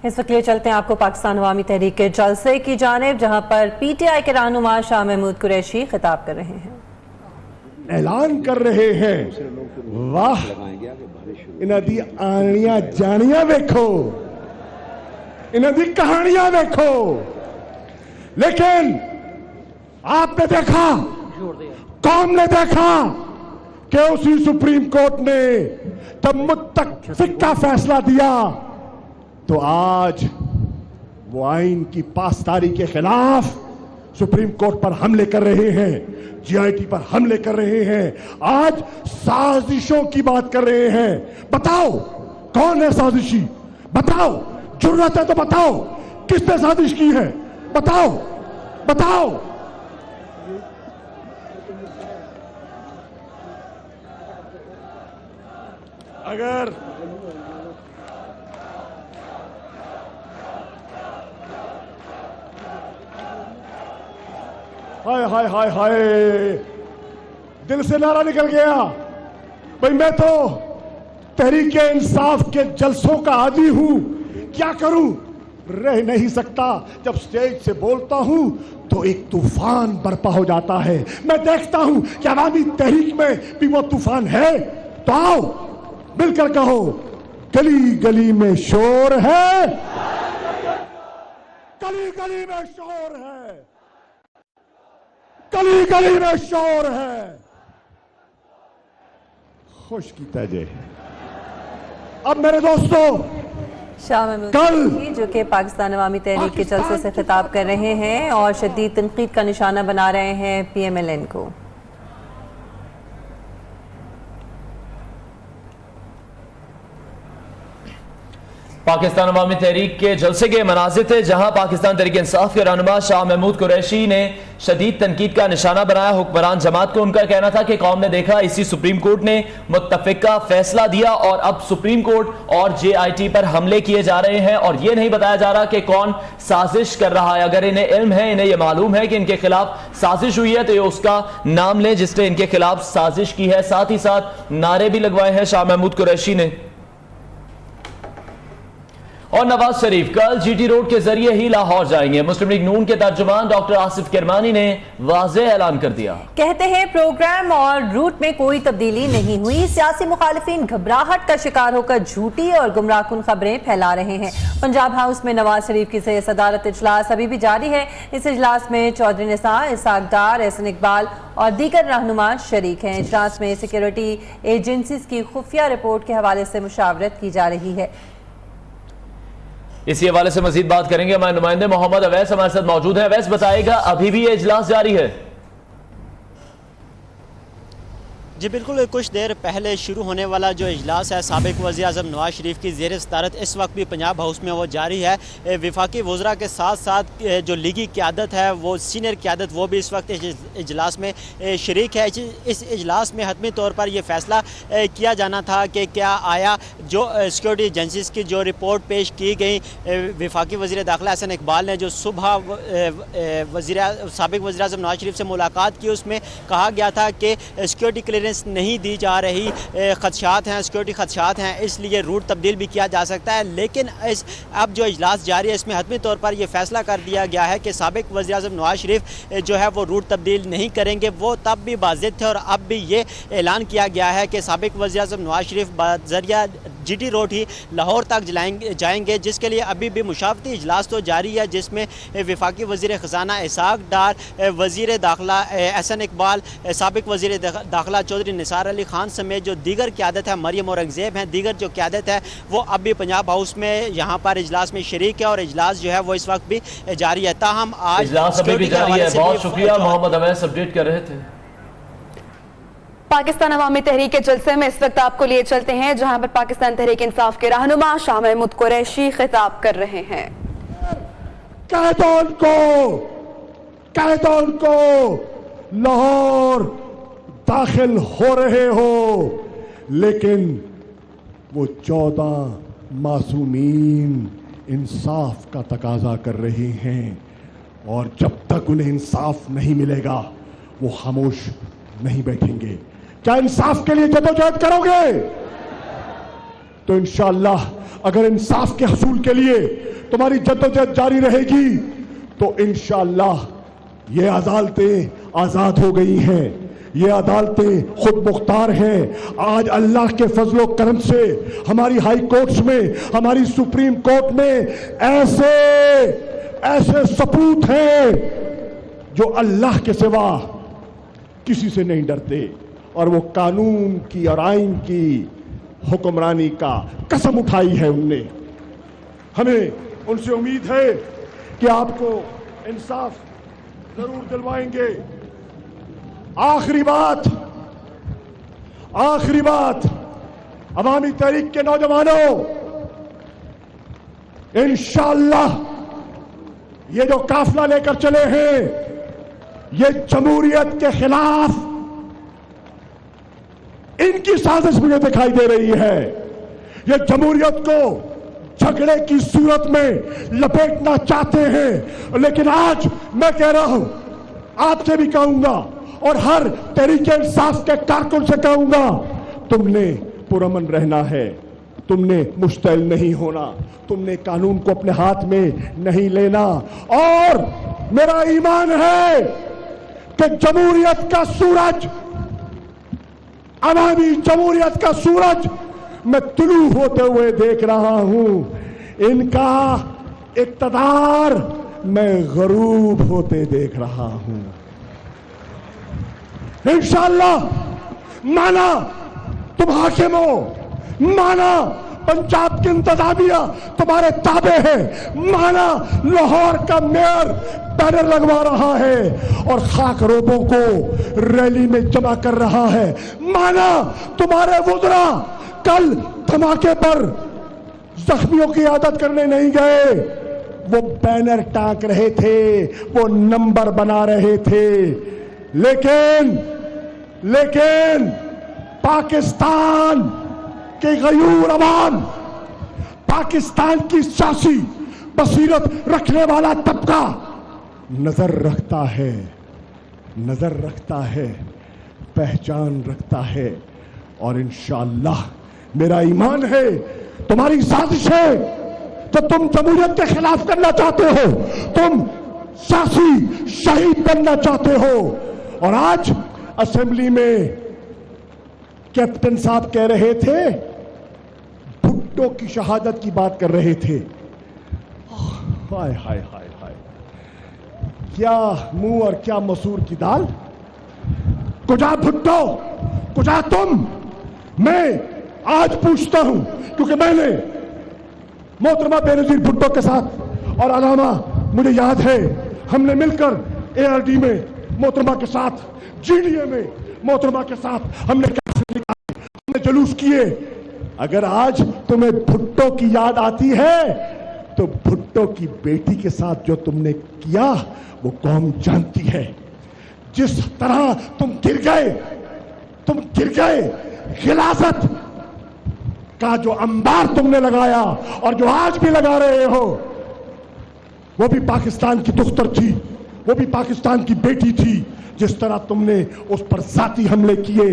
اس وقت لے چلتے ہیں آپ کو پاکستان عوامی تحریک کے جلسے کی جانب، جہاں پر پی ٹی آئی کے رہنما شاہ محمود قریشی خطاب کر رہے ہیں۔ اعلان کر رہے ہیں، واہ انہاں دی آنیاں جانیاں دیکھو، انہاں دی کہانیاں دیکھو، لیکن آپ نے دیکھا، قوم نے دیکھا کہ اسی سپریم کورٹ نے تب متفق کا فیصلہ دیا تو آج وہ آئین کی پاسداری کے خلاف سپریم کورٹ پر حملے کر رہے ہیں، جی آئی ٹی پر حملے کر رہے ہیں، آج سازشوں کی بات کر رہے ہیں۔ بتاؤ کون ہے سازشی؟ بتاؤ، جرأت ہے تو بتاؤ کس نے سازش کی ہے؟ بتاؤ بتاؤ۔ اگر ہائے ہائے ہائے ہائے دل سے نعرہ نکل گیا، بھئی میں تو تحریک انصاف کے جلسوں کا عادی ہوں، کیا کروں؟ رہ نہیں سکتا، جب سٹیج سے بولتا ہوں تو ایک طوفان برپا ہو جاتا ہے۔ میں دیکھتا ہوں کہ عوامی تحریک میں بھی وہ طوفان ہے، تو آؤ مل کر کہو، گلی گلی میں شور ہے، گلی گلی میں شور ہے، گلی گلی میں شور ہے۔ خوش کی تجے۔ اب میرے دوستو، شاہ محمود قریشی جو کہ پاکستان عوامی تحریک کے جلسے سے خطاب کر رہے ہیں اور شدید تنقید کا نشانہ بنا رہے ہیں پی ایم ایل این کو۔ پاکستان عوامی تحریک کے جلسے کے مناظر تھے، جہاں پاکستان تحریک انصاف کے رہنما شاہ محمود قریشی نے شدید تنقید کا نشانہ بنایا حکمران جماعت کو۔ ان کا کہنا تھا کہ قوم نے دیکھا اسی سپریم کورٹ نے متفقہ فیصلہ دیا اور اب سپریم کورٹ اور جے آئی ٹی پر حملے کیے جا رہے ہیں، اور یہ نہیں بتایا جا رہا کہ کون سازش کر رہا ہے۔ اگر انہیں علم ہے، انہیں یہ معلوم ہے کہ ان کے خلاف سازش ہوئی ہے، تو یہ اس کا نام لیں جس نے ان کے خلاف سازش کی ہے۔ ساتھ ہی ساتھ نعرے بھی لگوائے ہیں شاہ محمود قریشی نے۔ اور نواز شریف کل جی ٹی روڈ کے ذریعے ہی لاہور جائیں گے۔ مسلم لیگ نون کے ترجمان ڈاکٹر آصف کرمانی نے واضح اعلان کر دیا، کہتے ہیں پروگرام اور روٹ میں کوئی تبدیلی نہیں ہوئی، سیاسی مخالفین گھبراہٹ کا شکار ہو کر جھوٹی اور گمراہ کن خبریں پھیلا رہے ہیں۔ پنجاب ہاؤس میں نواز شریف کی صدارت اجلاس ابھی بھی جاری ہے۔ اس اجلاس میں چودھری نثار، اسحاق ڈار، احسن اقبال اور دیگر رہنما شریک ہیں۔ اجلاس میں سیکیورٹی ایجنسیز کی خفیہ رپورٹ کے حوالے سے مشاورت کی جا رہی ہے۔ اسی حوالے سے مزید بات کریں گے، ہمارے نمائندے محمد اویس ہمارے ساتھ موجود ہیں۔ اویس بتائے گا ابھی بھی یہ اجلاس جاری ہے؟ جی بالکل، کچھ دیر پہلے شروع ہونے والا جو اجلاس ہے سابق وزیر اعظم نواز شریف کی زیر صدارت اس وقت بھی پنجاب ہاؤس میں وہ جاری ہے۔ وفاقی وزراء کے ساتھ ساتھ جو لیگی قیادت ہے، وہ سینئر قیادت، وہ بھی اس وقت اجلاس میں شریک ہے۔ اس اجلاس میں حتمی طور پر یہ فیصلہ کیا جانا تھا کہ کیا آیا جو سیکورٹی ایجنسیز کی جو رپورٹ پیش کی گئی وفاقی وزیر داخلہ احسن اقبال نے جو صبح سابق وزیر اعظم نواز شریف سے ملاقات کی، اس میں کہا گیا تھا کہ سیکورٹی کلیئرنس نہیں دی جا رہی، خدشات ہیں، سیکورٹی خدشات ہیں، اس لیے روٹ تبدیل بھی کیا جا سکتا ہے۔ لیکن اب جو اجلاس جاری ہے اس میں حتمی طور پر یہ فیصلہ کر دیا گیا ہے کہ سابق وزیر اعظم نواز شریف جو ہے وہ روٹ تبدیل نہیں کریں گے۔ وہ تب بھی باضد تھے اور اب بھی یہ اعلان کیا گیا ہے کہ سابق وزیر اعظم نواز شریف بذریعہ جی ٹی روڈ ہی لاہور تک جائیں گے، جس کے لیے ابھی بھی مشاورتی اجلاس تو جاری ہے، جس میں وفاقی وزیر خزانہ اسحاق ڈار، وزیر داخلہ احسن اقبال، سابق وزیر داخلہ چودھری نثار علی خان سمیت جو دیگر قیادت ہے، مریم اورنگزیب ہیں، دیگر جو قیادت ہے، وہ اب بھی پنجاب ہاؤس میں یہاں پر اجلاس میں شریک ہے اور اجلاس جو ہے وہ اس وقت بھی جاری ہے۔ تاہم آج اجلاس ابھی بھی جاری ہے۔ بہت شکریہ محمد اویس، اپڈیٹ کر رہے تھے۔ پاکستان عوامی تحریک کے جلسے میں اس وقت آپ کو لیے چلتے ہیں، جہاں پر پاکستان تحریک انصاف کے رہنما شاہ محمود قریشی خطاب کر رہے ہیں۔ کہہ دو ان کو لاہور داخل ہو رہے ہو، لیکن وہ 14 معصومین انصاف کا تقاضا کر رہے ہیں، اور جب تک انہیں انصاف نہیں ملے گا وہ خاموش نہیں بیٹھیں گے۔ کیا انصاف کے لیے جدوجہد کرو گے؟ تو انشاءاللہ اگر انصاف کے حصول کے لیے तुम्हारी जद्दोजहद जारी रहेगी तो इंशाअल्लाह ये अदालतें आजाद हो गई हैं, ये अदालतें खुद मुख्तार हैं। आज अल्लाह के फजलो करम से हमारी हाई कोर्ट्स में, हमारी सुप्रीम कोर्ट में ऐसे ऐसे सपूत हैं जो अल्लाह के सिवा किसी से नहीं डरते और वो कानून की और आइन की हुक्मरानी का कसम उठाई है उनने। हमें उनसे उम्मीद है कि आपको इंसाफ जरूर दिलवाएंगे। आखिरी बात अवामी तहरीक के नौजवानों, इंशाअल्लाह ये जो काफिला लेकर चले हैं, ये जमहूरियत के खिलाफ इनकी साजिश मुझे दिखाई दे रही है। ये जमहूरियत को झगड़े की सूरत में लपेटना चाहते हैं, लेकिन आज मैं कह रहा हूं, आपसे भी कहूंगा और हर तहरीके इंसाफ के कारकुन से कहूंगा, तुमने पुरअमन रहना है, तुमने मुश्तइल नहीं होना, तुमने कानून को अपने हाथ में नहीं लेना। और मेरा ईमान है कि जमहूरियत का सूरज, अवामी जमहूरियत का सूरज मैं तुलू होते हुए देख रहा हूं, इनका इक़्तिदार मैं गरूब होते देख रहा हूं। इंशाअल्लाह माना तुम हाकिम हो, माना पंजाब की इंतजामिया तुम्हारे ताबे है, माना लाहौर का मेयर बैनर लगवा रहा है और खाक रोबों को रैली में जमा कर रहा है, माना तुम्हारे वुज़रा कल धमाके पर जख्मियों की इयादत करने नहीं गए, वो बैनर टांग रहे थे, वो नंबर बना रहे थे। लेकिन पाकिस्तान के गयूर अवाम, पाकिस्तान की सियासी बसीरत रखने वाला तबका नजर रखता है, पहचान रखता है। और इंशाअल्लाह मेरा ईमान है तुम्हारी साजिश है तो तुम जमहूरियत के खिलाफ करना चाहते हो, तुम सियासी शहीद बनना चाहते हो। और आज असेंबली में कैप्टन साहब कह रहे थे, भुट्टो की शहादत की बात कर रहे थे। हाय हाय हाय हाय, क्या मुंह और क्या मसूर की दाल। कुजा भुट्टो, कुजा तुम। मैं आज पूछता हूं क्योंकि मैंने मोहतरमा बेनजीर भुट्टो के साथ और अलामा, मुझे याद है हमने मिलकर ARD में मोहतरमा के साथ, GDA में मोहतरमा के साथ हमने जुलूस किए। अगर आज तुम्हें भुट्टो की याद आती है तो भुट्टो की बेटी के साथ जो तुमने किया वो कौम जानती है। जिस तरह तुम गिर गए, गिलासत का जो अंबार तुमने लगाया और जो आज भी लगा रहे हो, वो भी पाकिस्तान की दुख्तर थी, वो भी पाकिस्तान की बेटी थी। जिस तरह तुमने उस पर जाती हमले किए,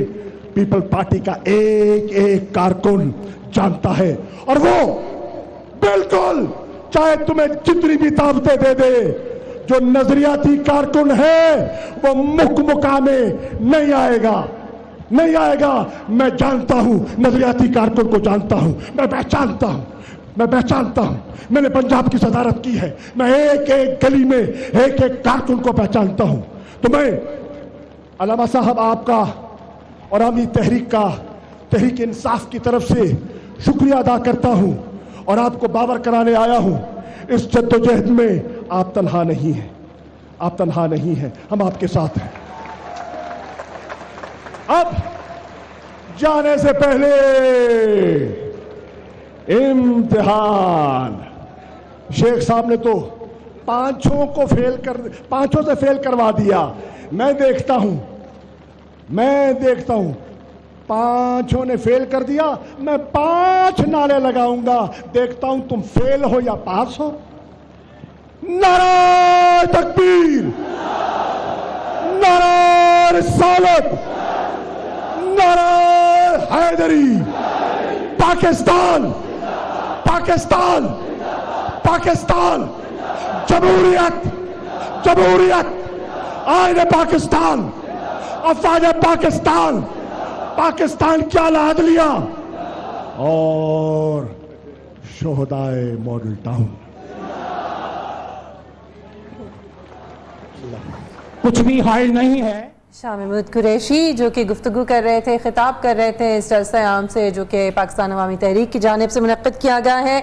पीपल पार्टी का एक एक कारकुन जानता है। और वो बिल्कुल चाहे तुम्हें जितनी भी दावतें दे दे, जो नजरियाती कारकुन है वो मुकमुका में नहीं आएगा। मैं जानता हूं, नजरियाती कारकुन को जानता हूं, मैं पहचानता हूं। मैंने पंजाब की सदारत की है, मैं एक एक गली में एक एक कारकुन को पहचानता हूं। तो मैं अल्लामा साहब आपका और आमी तहरीक इंसाफ की तरफ से शुक्रिया अदा करता हूं और आपको बावर कराने आया हूं, इस जद्दोजहद में आप तन्हा नहीं हैं, हम आपके साथ हैं। अब जाने से पहले इम्तिहान, शेख साहब ने तो पांचों से फेल करवा दिया। मैं देखता हूं पांचों ने फेल कर दिया, मैं 5 नारे लगाऊंगा, देखता हूं तुम फेल हो या पास हो। नारे तकबीर, नारे रिसालत, नारे हैदरी। पाकिस्तान पाकिस्तान, जमहूरियत, जमहूरियत, आईन पाकिस्तान, अफवाज पाकिस्तान, पाकिस्तान की आला अदलिया और शोहदाए मॉडल टाउन। कुछ भी हाइड नहीं है। शाह महमूद कुरैशी जो कि गुफ्तगू कर रहे थे, खिताब कर रहे थे इस जलसा आम से जो कि पाकिस्तान अवामी तहरीक की जानिब से मुनक्किद किया गया है,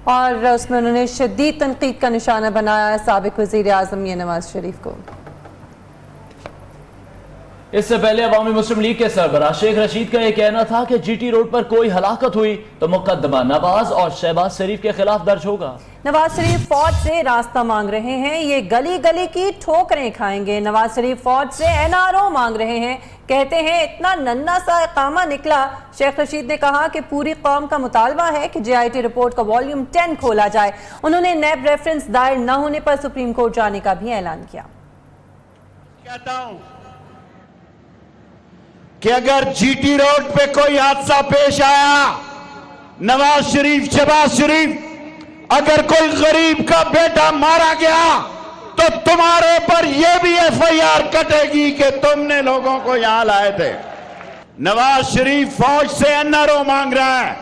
और उसमें उन्होंने शदीद तनकीद का निशाना बनाया साबिक वज़ीर आज़म नवाज शरीफ को। इससे पहले अवामी मुस्लिम लीग के सरबराह शेख रशीद का यह कहना था कि जीटी रोड पर कोई हलाकत हुई तो मुकदमा नवाज और शहबाज शरीफ के खिलाफ दर्ज होगा। नवाज शरीफ फौज से रास्ता मांग रहे हैं, ये गली गली की ठोकरें खाएंगे। नवाज शरीफ फौज से एनआरओ मांग रहे हैं, कहते हैं इतना नन्ना सा इकामा निकला। शेख रशीद ने कहा कि पूरी कौम का मुतालबा है कि JIT रिपोर्ट का वॉल्यूम 10 खोला जाए। उन्होंने नैब रेफरेंस दायर न होने पर सुप्रीम कोर्ट जाने का भी ऐलान किया। कहता हूं कि अगर जीटी रोड पे कोई हादसा पेश आया, नवाज शरीफ, शहबाज शरीफ, अगर कोई गरीब का बेटा मारा गया तो तुम्हारे पर यह भी FIR कटेगी कि तुमने लोगों को यहां लाए थे। नवाज शरीफ फौज से NRO मांग रहा है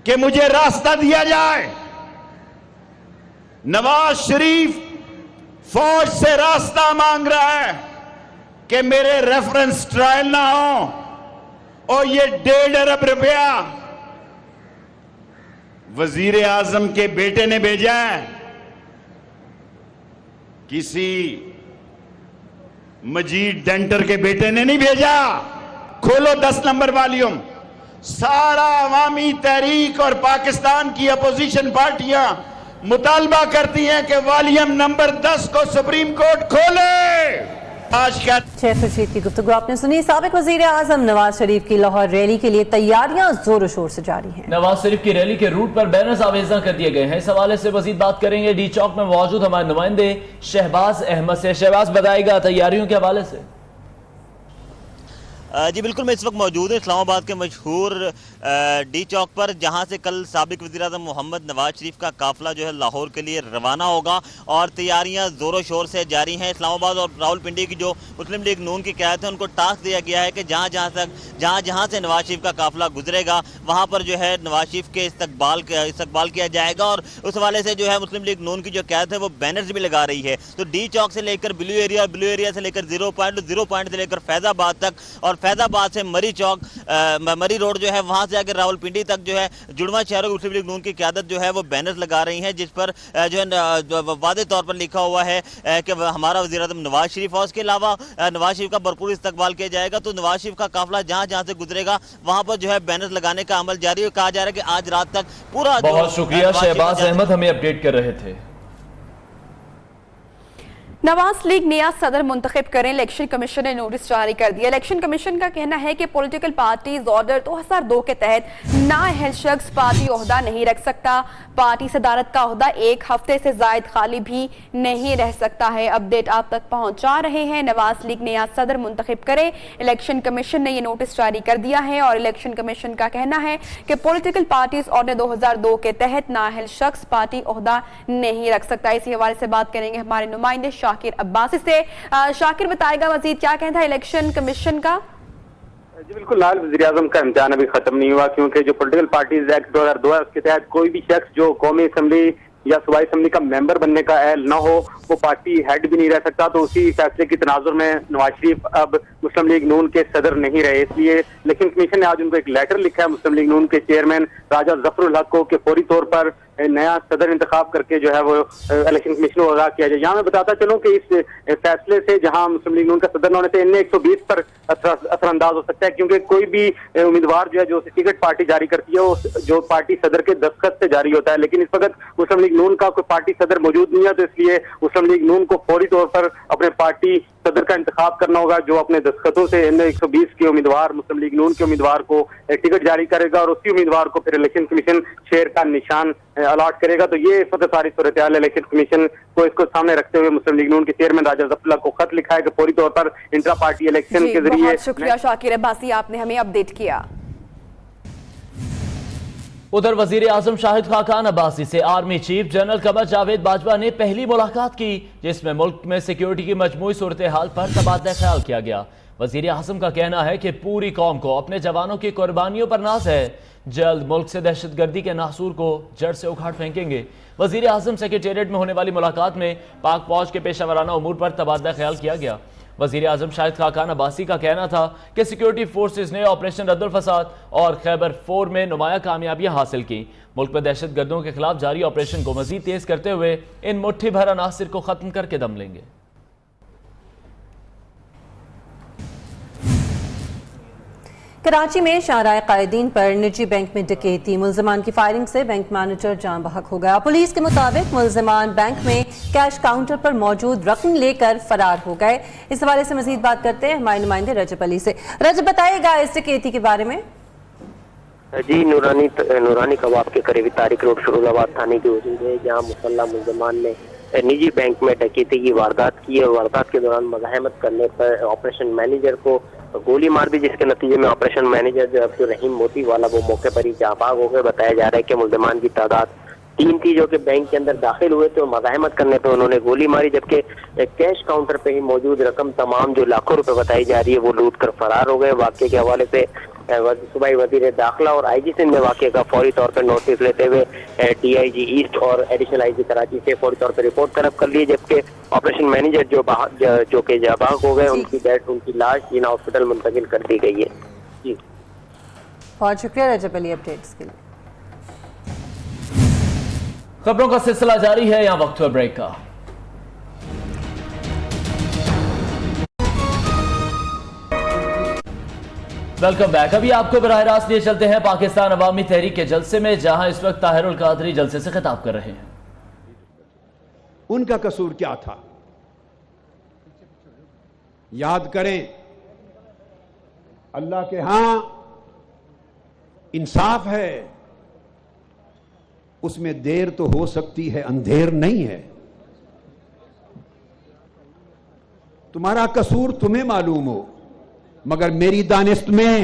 कि मुझे रास्ता दिया जाए। नवाज शरीफ फौज से रास्ता मांग रहा है कि मेरे रेफरेंस ट्रायल ना हो। और ये 1.5 अरब रुपया वजीर आजम के बेटे ने भेजा है, किसी मजीद डेंटर के बेटे ने नहीं भेजा। खोलो 10 नंबर वॉल्यूम, सारा अवामी तहरीक और पाकिस्तान की अपोजिशन पार्टियां मुतालबा करती हैं कि वॉल्यूम नंबर 10 को सुप्रीम कोर्ट खोले। शेख रशीद की गुफ्तगू आपने सुनी। साबिक वजीर आजम नवाज शरीफ की लाहौर रैली के लिए तैयारियां जोरों शोर से जारी हैं। नवाज शरीफ की रैली के रूट पर बैनर्स आवेजा कर दिए गए हैं। इस हवाले से मजीद बात करेंगे डी चौक में मौजूद हमारे नुमाइंदे शहबाज अहमद से। शहबाज बताएगा तैयारियों के हवाले से। जी बिल्कुल, मैं इस वक्त मौजूद हूँ इस्लामाबाद के मशहूर डी चौक पर, जहाँ से कल साबिक वज़ीर-ए-आज़म मोहम्मद नवाज शरीफ का काफ़िला जो है लाहौर के लिए रवाना होगा और तैयारियाँ ज़ोरों शोर से जारी हैं। इस्लामाबाद और रावलपिंडी की जो मुस्लिम लीग नून की क़यादत है उनको टास्क दिया गया है कि जहाँ से नवाज शरीफ का काफ़िला गुजरेगा वहाँ पर जो है नवाज शरीफ के इस्तकबाल किया जाएगा। और उस हवाले से जो है मुस्लिम लीग नून की जो क़यादत है वो बैनर्स भी लगा रही है। तो डी चौक से लेकर ब्लू एरिया से लेकर ज़ीरो पॉइंट से लेकर फैज़ाबाद तक, और फैज़ाबाद से मरी चौक, मरी रोड जो है वहाँ से आकर रावलपिंडी तक जो है जुड़वा शहरों की मुस्लिम लीग नून की क़यादत जो है वो बैनर्स लगा रही हैं, जिस पर जो है वादे तौर पर लिखा हुआ है कि हमारा वज़ीर-ए-आज़म नवाज शरीफ और उसके अलावा नवाज शरीफ का भरपूर इस्तकबाल किया जाएगा। तो नवाज शरीफ का काफिला जहाँ से गुजरेगा वहाँ पर जो है बैनर्स लगाने का अमल जारी है। कहा जा रहा है कि आज रात तक पूरा। बहुत शुक्रिया शहबाज अहमद, हमें अपडेट कर रहे थे। नवाज लीग नया सदर मुंतखब करें, इलेक्शन कमीशन ने नोटिस जारी कर दिया। इलेक्शन कमीशन का कहना है कि पॉलिटिकल पार्टीज ऑर्डर 2002 के तहत नाअहल शख्स पार्टी ओहदा नहीं रख सकता। पार्टी सदारत का ओहदा 1 हफ्ते से जायद खाली भी नहीं रह सकता है। अपडेट आप तक पहुंचा रहे हैं। नवाज लीग नया सदर मुंतखब करें, इलेक्शन कमीशन ने यह नोटिस जारी कर दिया है और इलेक्शन कमीशन का कहना है कि पॉलिटिकल पार्टीज ऑर्डर 2002 के तहत नाअहल शख्स पार्टी ओहदा नहीं रख सकता। इसी हवाले से बात करेंगे हमारे नुमाइंदे शाकिर अब्बासी से। शाकिर बताएगा मजीद क्या कहना है इलेक्शन कमीशन का। जी बिल्कुल, लाल वज़ीर आज़म का इम्तिहान अभी खत्म नहीं हुआ, क्योंकि जो पॉलिटिकल पार्टीज एक्ट 2002 है उसके तहत कोई भी शख्स जो कौमी असम्बली या सूबाई असम्बली का मेंबर बनने का अहल न हो वो पार्टी हेड भी नहीं रह सकता। तो उसी फैसले की तनाजुर में नवाज शरीफ अब मुस्लिम लीग नून के सदर नहीं रहे, इसलिए इलेक्शन कमीशन ने आज उनको एक लेटर लिखा है मुस्लिम लीग नून के चेयरमैन राजा जफरुल हक को कि फौरी तौर पर नया सदर इंतखाब करके जो है वो इलेक्शन कमीशन को आगाह किया जाए। यहाँ मैं बताता चलूं कि इस फैसले से जहां मुस्लिम लीग नून का सदर न होने से इनमें 120 पर असरअंदाज हो सकता है, क्योंकि कोई भी उम्मीदवार जो है जो टिकट पार्टी जारी करती है वो जो पार्टी सदर के दस्तखत से जारी होता है। लेकिन इस वक्त मुस्लिम लीग नून का कोई पार्टी सदर मौजूद नहीं है, तो इसलिए मुस्लिम लीग नून को फौरी तौर पर अपने पार्टी सदर का इंतखाब करना होगा, जो अपने दस्तखतों से 120 के उम्मीदवार मुस्लिम लीग नून के उम्मीदवार को टिकट जारी करेगा और उसी उम्मीदवार को फिर इलेक्शन कमीशन शेर का निशान अलॉट करेगा। तो ये इस वक्त सारी सूरत हाल इलेक्शन कमीशन को इसको सामने रखते हुए मुस्लिम लीग नून के चेयरमैन राजा जफरुल हक को खत लिखा है कि फौरी तौर पर इंट्रा पार्टी इलेक्शन के जरिए। शुक्रिया शाकिर अब्बासी, आपने हमें अपडेट किया। ادھر وزیر اعظم شاہد خاقان عباسی سے army chief general Qamar Javed Bajwa نے پہلی ملاقات کی، جس میں ملک میں سیکیورٹی کی مجموعی صورتحال پر تبادلہ خیال کیا گیا۔ وزیر اعظم کا کہنا ہے کہ پوری قوم کو اپنے جوانوں کی قربانیوں پر ناز ہے، جلد ملک سے دہشت گردی کے ناصور کو جڑ سے اکھاڑ پھینکیں گے۔ وزیر اعظم سیکریٹریٹ میں ہونے والی ملاقات میں پاک فوج کے پیشہ ورانہ امور پر تبادلہ خیال کیا گیا۔ وزیر اعظم شاہد خاقان عباسی کا کہنا تھا کہ سیکیورٹی فورسز نے آپریشن رد الفساد اور خیبر 4 میں نمایاں کامیابیاں حاصل کی۔ ملک میں دہشت گردوں کے خلاف جاری آپریشن کو مزید تیز کرتے ہوئے ان مٹھی بھر عناصر کو ختم کر کے دم لیں گے۔ کراچی میں شاہراہ قائدین پر نجی بینک میں ڈکیتی، ملزمان کی فائرنگ سے بینک مینیجر جاں بحق ہو گیا۔ پولیس کے مطابق ملزمان بینک میں کیش کاؤنٹر پر موجود رقم لے کر فرار ہو گئے۔ اس حوالے سے مزید بات کرتے ہیں ہمارے نمائندے رجب علی سے۔ رجب، بتائے گا اس ڈکیتی کے بارے میں؟ جی، نورانی کباب کے قریبی طارق روڈ فیروز آباد تھانے کی وجود ہے، جہاں مسلح ملزمان نے نجی بینک میں ڈکیتی کی واردات کی اور واردات کے دوران مزاحمت کرنے پر آپریشن مینیجر کو گولی مار دی، جس کے نتیجے میں آپریشن مینیجر جو عبد الرحیم موتی والا وہ موقع پر ہی جاں بحق ہو گئے۔ بتایا جا رہا ہے کہ ملزمان کی تعداد 3 تھی جو کہ بینک کے اندر داخل ہوئے تھے، مزاحمت کرنے پہ انہوں نے گولی ماری، جبکہ کیش کاؤنٹر پہ ہی موجود رقم تمام جو لاکھوں روپے بتائی جا رہی ہے وہ لوٹ کر فرار ہو گئے۔ واقعے کے حوالے سے صوبائی وزیر داخلہ اور آئی جی سندھ نے واقعے کا فوری طور پر نوٹس لیتے ہوئے ڈی آئی جی ایسٹ اور ایڈیشنل آئی جی کراچی سے فوری طور پر رپورٹ طلب کر لی، جبکہ آپریشن مینیجر جو کہ جاں بحق ہو گئے ان کی لاش جینا ہاسپٹل منتقل کر دی گئی ہے۔ جی، بہت شکریہ رجب علی اپڈیٹس کے لیے۔ خبروں کا سلسلہ جاری ہے، یہاں وقت ہوا بریک کا۔ Welcome back. ابھی آپ کو براہ راست لیے چلتے ہیں پاکستان عوامی تحریک کے جلسے میں، جہاں اس وقت طاہر القادری جلسے سے خطاب کر رہے ہیں۔ ان کا قصور کیا تھا؟ یاد کریں، اللہ کے ہاں انصاف ہے، اس میں دیر تو ہو سکتی ہے، اندھیر نہیں ہے۔ تمہارا قصور تمہیں معلوم ہو، مگر میری دانست میں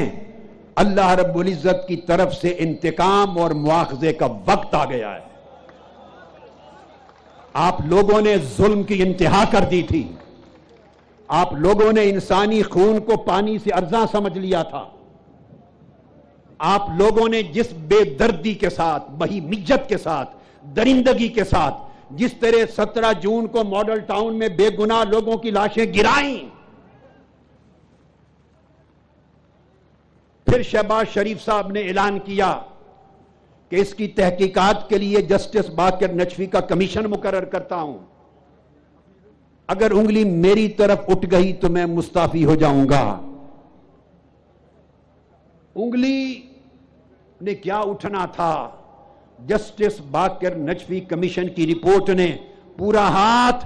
اللہ رب العزت کی طرف سے انتقام اور مواخذے کا وقت آ گیا ہے۔ آپ لوگوں نے ظلم کی انتہا کر دی تھی، آپ لوگوں نے انسانی خون کو پانی سے ارزاں سمجھ لیا تھا، آپ لوگوں نے جس بے دردی کے ساتھ، بہیمیت کے ساتھ، درندگی کے ساتھ جس طرح 17 جون کو ماڈل ٹاؤن میں بے گناہ لوگوں کی لاشیں گرائیں، پھر شہباز شریف صاحب نے اعلان کیا کہ اس کی تحقیقات کے لیے جسٹس باقر نجفی کا کمیشن مقرر کرتا ہوں، اگر انگلی میری طرف اٹھ گئی تو میں مستعفی ہو جاؤں گا۔ انگلی نے کیا اٹھنا تھا؟ جسٹس باقر نجفی کمیشن کی رپورٹ نے پورا ہاتھ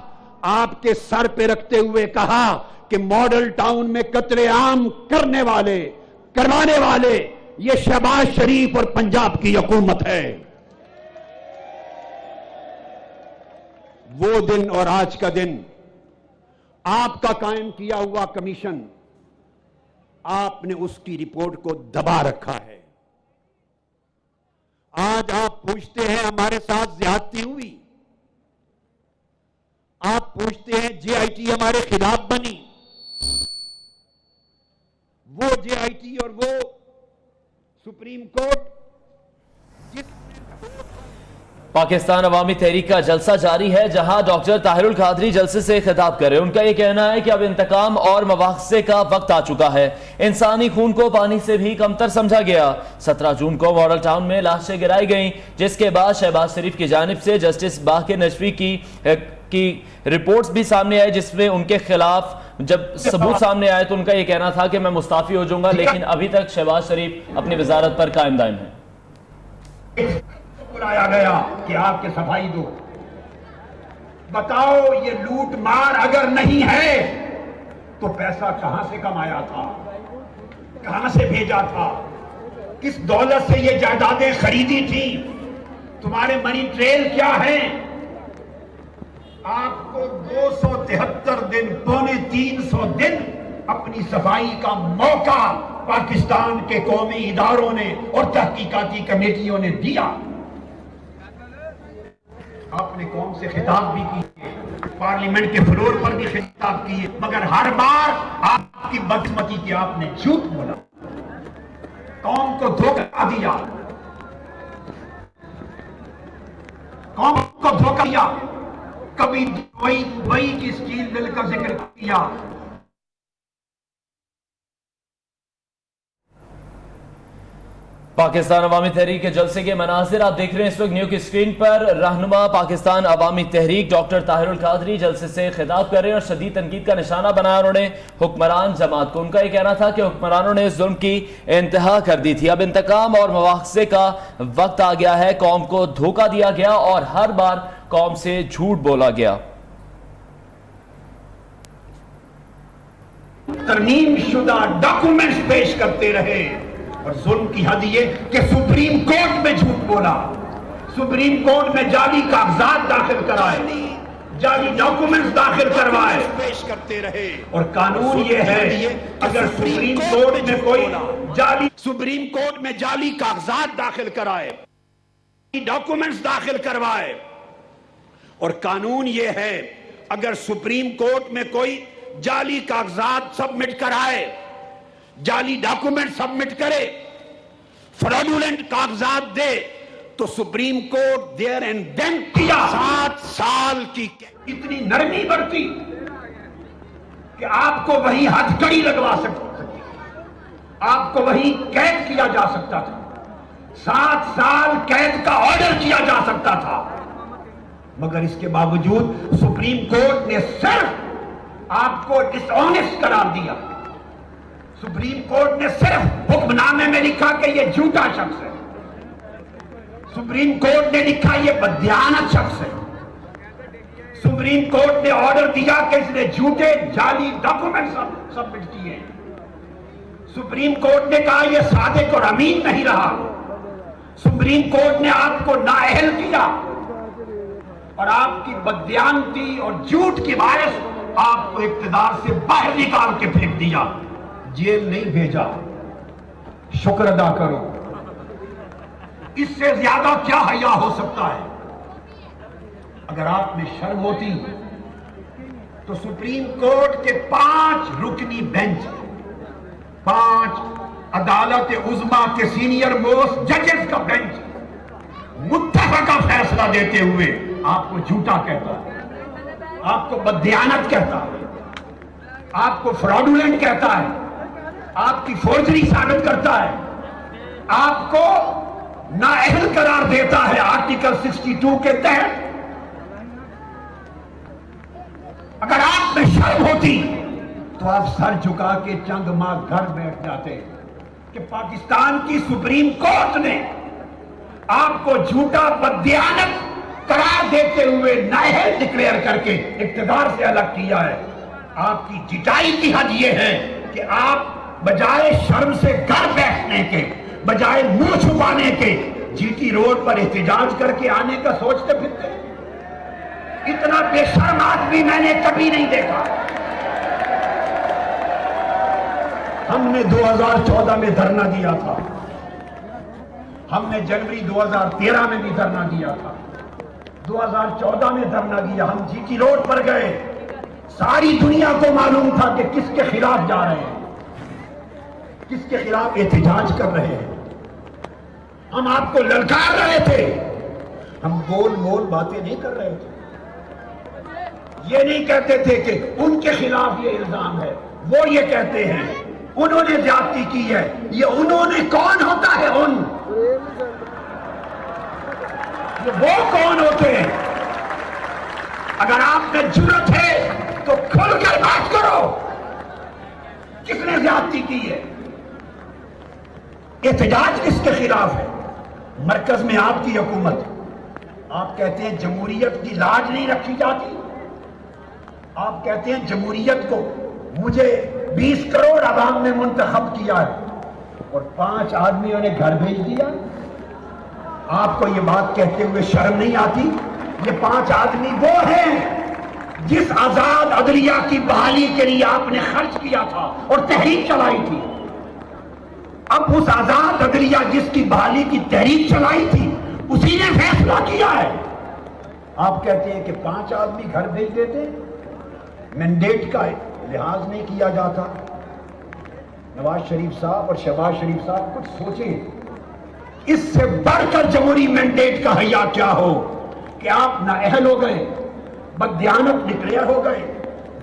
آپ کے سر پہ رکھتے ہوئے کہا کہ ماڈل ٹاؤن میں قتل عام کروانے والے یہ شہباز شریف اور پنجاب کی حکومت ہے۔ وہ دن اور آج کا دن، آپ کا قائم کیا ہوا کمیشن، آپ نے اس کی رپورٹ کو دبا رکھا ہے۔ آج آپ پوچھتے ہیں ہمارے ساتھ زیادتی ہوئی، آپ پوچھتے ہیں جے آئی ٹی ہمارے خلاف بنی، وہ جے آئی ٹی اور وہ سپریم کورٹ پاکستان عوامی تحریک کا جلسہ جاری ہے، جہاں ڈاکٹر طاہر القادری جلسے سے خطاب کر رہے ہیں۔ ان کا یہ کہنا ہے کہ اب انتقام اور مواخذے کا وقت آ چکا ہے، انسانی خون کو پانی سے بھی کمتر سمجھا گیا۔ 17 جون کو ماڈل ٹاؤن میں لاشیں گرائی گئیں، جس کے بعد شہباز شریف کی جانب سے جسٹس باقر نجفی کی رپورٹس بھی سامنے آئے، جس میں ان کے خلاف جب ثبوت سامنے آئے تو ان کا یہ کہنا تھا کہ میں مستعفی ہو جاؤں گا، لیکن ابھی تک شہباز شریف اپنی وزارت پر قائم دائم ہے۔ بلایا گیا کہ آپ کے صفائی دو، بتاؤ یہ لوٹ مار اگر نہیں ہے تو پیسہ کہاں سے کمایا تھا، کہاں سے بھیجا تھا، کس دولت سے یہ جائیدادیں خریدی تھی، تمہارے منی ٹریل کیا ہیں؟ آپ کو 273 دن، 250 دن اپنی صفائی کا موقع पाकिस्तान के कौमी इदारों ने और तहकीकाती कमेटियों ने दिया। आपने कौम से खिताब भी किए, पार्लियामेंट के फ्लोर पर भी खिताब किए, मगर हर बार आपकी बदकिस्मती की आपने झूठ बोला, कौम को धोखा दिया, कौम को धोखा दिया। कभी दुबई की स्टील मिल का जिक्र किया, पाकिस्तान अवामी तहरीक के जलसे के मनाजिर आप देख रहे हैं इस वक्त न्यू की स्क्रीन पर। रहनुमा पाकिस्तान अवामी तहरीक डॉक्टर ताहिरुल कादरी जलसे से खिताब कर रहे हैं और शदीद तनकीद का निशाना बनाया उन्होंने हुक्मरान जमात को। उनका यह कहना था कि हुक्मरानों ने जुल्म की इंतहा कर दी थी, अब इंतकाम और मुआवजे का वक्त आ गया है। कौम को धोखा दिया गया और हर बार कौम से झूठ बोला गया। तरमीम शुदा डॉक्यूमेंट्स पेश करते रहे और जुल्म की हद ये कि सुप्रीम कोर्ट में झूठ बोला, सुप्रीम कोर्ट में जाली कागजात दाखिल कराए, जाली डॉक्यूमेंट्स दाखिल करवाए, पेश करते रहे। और कानून ये है अगर सुप्रीम कोर्ट में कोई सुप्रीम कोर्ट में जाली कागजात दाखिल कराए, डॉक्यूमेंट्स दाखिल करवाए, और कानून ये है अगर सुप्रीम कोर्ट में कोई जाली कागजात सबमिट कराए, जाली डॉक्यूमेंट सबमिट करे, फ्रॉडुलेंट कागजात दे, तो Supreme Court there and then किया 7 साल की। इतनी नरमी बरती कि आपको वही हथकड़ी लगवा सकती, आपको वही कैद किया जा सकता था, 7 साल कैद का ऑर्डर किया जा सकता था, मगर इसके बावजूद सुप्रीम कोर्ट ने सिर्फ आपको डिसऑनेस्ट करार दिया। सुप्रीम कोर्ट ने सिर्फ हुक्मनामे में लिखा कि यह झूठा शख्स है, सुप्रीम कोर्ट ने लिखा यह बददियानत शख्स है, सुप्रीम कोर्ट ने ऑर्डर दिया कि इसने झूठे जाली डॉक्यूमेंट सबमिट किए, सुप्रीम कोर्ट ने कहा यह सादिक और अमीन नहीं रहा, सुप्रीम कोर्ट ने आपको नाअहल किया और आपकी बददियानती और झूठ की बारिश आपको इक्तिदार से बाहर निकाल के फेंक दिया, जेल नहीं भेजा। शुक्र अदा करो, इससे ज्यादा क्या हया हो सकता है। अगर आप में शर्म होती तो सुप्रीम कोर्ट के 5 रुकनी बेंच, 5 अदालत उज़्मा के सीनियर मोस्ट जजेस का बेंच मुत्तफ़क़ा फैसला देते हुए आपको झूठा कहता है, आपको बददियानत कहता है, आपको फ्रॉडुलेंट कहता है, आपकी फोर्जरी साबित करता है, आपको नाअहल करार देता है आर्टिकल 62 के तहत। अगर आप में शर्म होती तो आप सर झुका के चंद माह घर बैठ जाते कि पाकिस्तान की सुप्रीम कोर्ट ने आपको झूठा बददियानत करार देते हुए नाअहल डिक्लेयर करके इक्तिदार से अलग किया है। आपकी जिटाई की हद यह है कि आप बजाय शर्म से घर बैठने के, बजाय मुंह छुपाने के, जीटी रोड पर एहतजाज करके आने का सोचते फिरते। इतना बेशर्म आदमी मैंने कभी नहीं देखा। हमने 2014 में धरना दिया था, हमने जनवरी 2013 में भी धरना दिया था, 2014 में धरना दिया, हम जीटी रोड पर गए, सारी दुनिया को मालूम था कि किसके खिलाफ जा रहे हैं, किसके खिलाफ एहतजाज कर रहे हैं। हम आपको ललकार रहे थे, हम गोल मोल बातें नहीं कर रहे थे। ये नहीं कहते थे कि उनके खिलाफ ये इल्जाम है, वो ये कहते हैं उन्होंने ज्यादती की है। ये उन्होंने कौन होता है? ये वो कौन होते हैं? अगर आप में जुर्रत है तो खुलकर बात करो, किसने ज्यादती की है? एहतजाज किसके खिलाफ है? मरकज में आपकी हुकूमत, आप कहते हैं जमहूरियत की लाज नहीं रखी जाती, आप कहते हैं जमहूरियत को मुझे 20 करोड़ आवाम ने मुंतखब किया है और 5 आदमियों ने घर भेज दिया। आपको ये बात कहते हुए शर्म नहीं आती? ये 5 आदमी वो हैं जिस आजाद अदलिया की बहाली के लिए आपने खर्च किया था और तहरीक चलाई थी। اب اس آزاد عدلیہ جس کی بحالی کی تحریک چلائی تھی اسی نے فیصلہ کیا ہے. آپ کہتے ہیں کہ 5 آدمی گھر بھیج دیتے, مینڈیٹ کا لحاظ نہیں کیا جاتا. نواز شریف صاحب اور شہباز شریف صاحب کچھ سوچیں, اس سے بڑھ کر جمہوری مینڈیٹ کا حیا کیا ہو کہ آپ نااہل ہو گئے, بددیانت ڈکلیئر ہو گئے,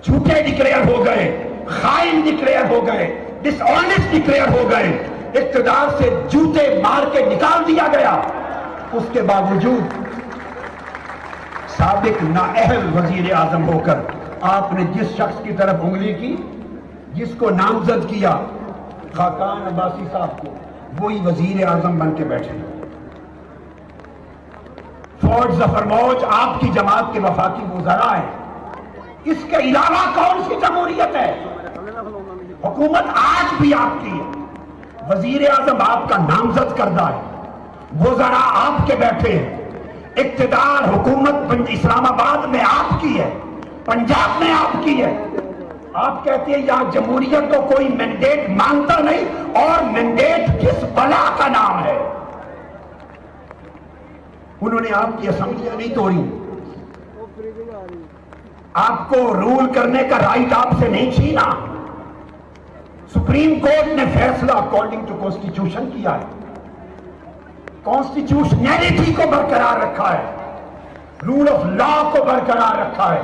جھوٹے ڈکلیئر ہو گئے, خائن ڈکلیئر ہو گئے, ڈس آنیسٹ ڈکلیئر ہو گئے, اقتدار سے جوتے مار کے نکال دیا گیا. اس کے باوجود سابق نااہل وزیر اعظم ہو کر آپ نے جس شخص کی طرف انگلی کی, جس کو نامزد کیا, خاقان عباسی صاحب کو, وہی وزیر اعظم بن کے بیٹھے. فورڈ ظفر موج آپ کی جماعت کے وفاقی وزراء ہیں. اس کے علاوہ کون سی جمہوریت ہے؟ حکومت آج بھی آپ کی ہے, وزیر اعظم آپ کا نامزد کردہ ہے, وزراء آپ کے بیٹھے ہیں, اقتدار حکومت اسلام آباد میں آپ کی ہے, پنجاب میں آپ کی ہے. آپ کہتے ہیں یہاں جمہوریت کو کوئی مینڈیٹ مانگتا نہیں, اور مینڈیٹ کس بلا کا نام ہے؟ انہوں نے آپ کی اسمبلیاں نہیں توڑی, آپ کو رول کرنے کا رائٹ آپ سے نہیں چھینا. سپریم کورٹ نے فیصلہ اکارڈنگ ٹو کانسٹیٹیوشن کیا ہے, کانسٹیٹیوشنلٹی کو برقرار رکھا ہے, رول آف لا کو برقرار رکھا ہے.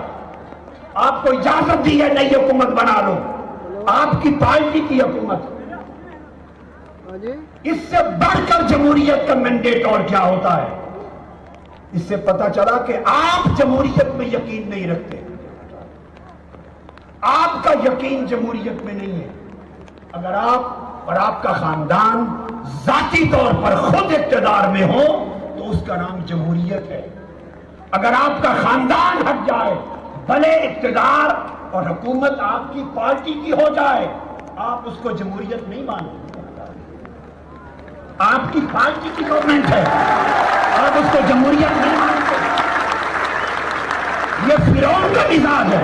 آپ کو اجازت دی ہے نئی حکومت بنا لو, آپ کی پارٹی کی حکومت. اس سے بڑھ کر جمہوریت کا مینڈیٹ اور کیا ہوتا ہے؟ اس سے پتا چلا کہ آپ جمہوریت میں یقین نہیں رکھتے, آپ کا یقین جمہوریت میں نہیں ہے. اگر آپ اور آپ کا خاندان ذاتی طور پر خود اقتدار میں ہو تو اس کا نام جمہوریت ہے. اگر آپ کا خاندان ہٹ جائے, بھلے اقتدار اور حکومت آپ کی پارٹی کی ہو جائے, آپ اس کو جمہوریت نہیں مانتے. آپ کی پارٹی کی گورنمنٹ ہے, آپ اس کو جمہوریت نہیں مانتے. یہ فرعون کا مزاج ہے.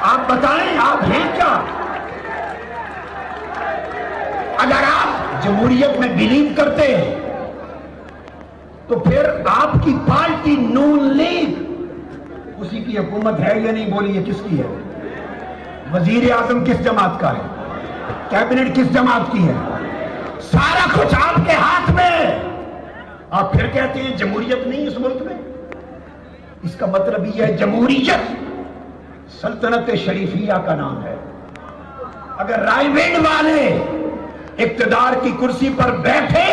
آپ بتائیں آپ ہیں کیا؟ اگر آپ جمہوریت میں بلیو کرتے ہیں تو پھر آپ کی پارٹی نون لیگ اسی کی حکومت ہے یا نہیں؟ بولیے کس کی ہے؟ وزیر اعظم کس جماعت کا ہے؟ کیبنٹ کس جماعت کی ہے؟ سارا کچھ آپ کے ہاتھ میں. آپ پھر کہتے ہیں جمہوریت نہیں اس ملک میں. اس کا مطلب یہ ہے جمہوریت سلطنت شریفیہ کا نام ہے. اگر رائے ونڈ والے اقتدار کی کرسی پر بیٹھے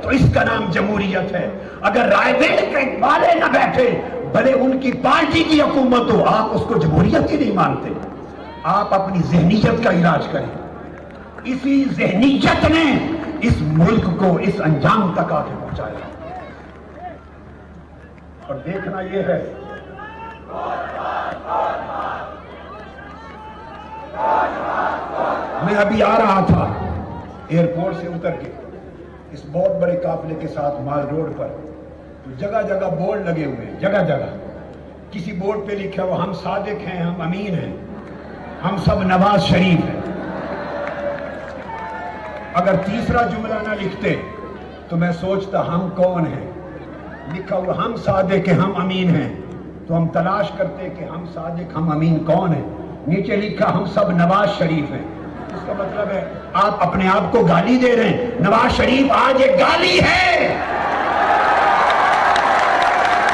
تو اس کا نام جمہوریت ہے. اگر رائے ونڈ والے نہ بیٹھے, بھلے ان کی پارٹی کی حکومت ہو, آپ اس کو جمہوریت ہی نہیں مانتے. آپ اپنی ذہنیت کا علاج کریں. اسی ذہنیت نے اس ملک کو اس انجام تک آ کے پہنچایا. اور دیکھنا یہ ہے میں ابھی آ رہا تھا ایئرپورٹ سے اتر کے اس بہت بڑے قافلے کے ساتھ مال روڈ پر, تو جگہ جگہ بورڈ لگے ہوئے ہیں. جگہ جگہ کسی بورڈ پہ لکھا ہوا ہم صادق ہیں, ہم امین ہیں, ہم سب نواز شریف ہیں. اگر تیسرا جملہ نہ لکھتے تو میں سوچتا ہم کون ہیں. لکھا ہوا ہم صادق ہیں, ہم امین ہیں, تو ہم تلاش کرتے کہ ہم صادق ہم امین کون ہیں. نیچے لکھا ہم سب نواز شریف ہیں. اس کا مطلب ہے آپ اپنے آپ کو گالی دے رہے ہیں. نواز شریف آج ایک گالی ہے.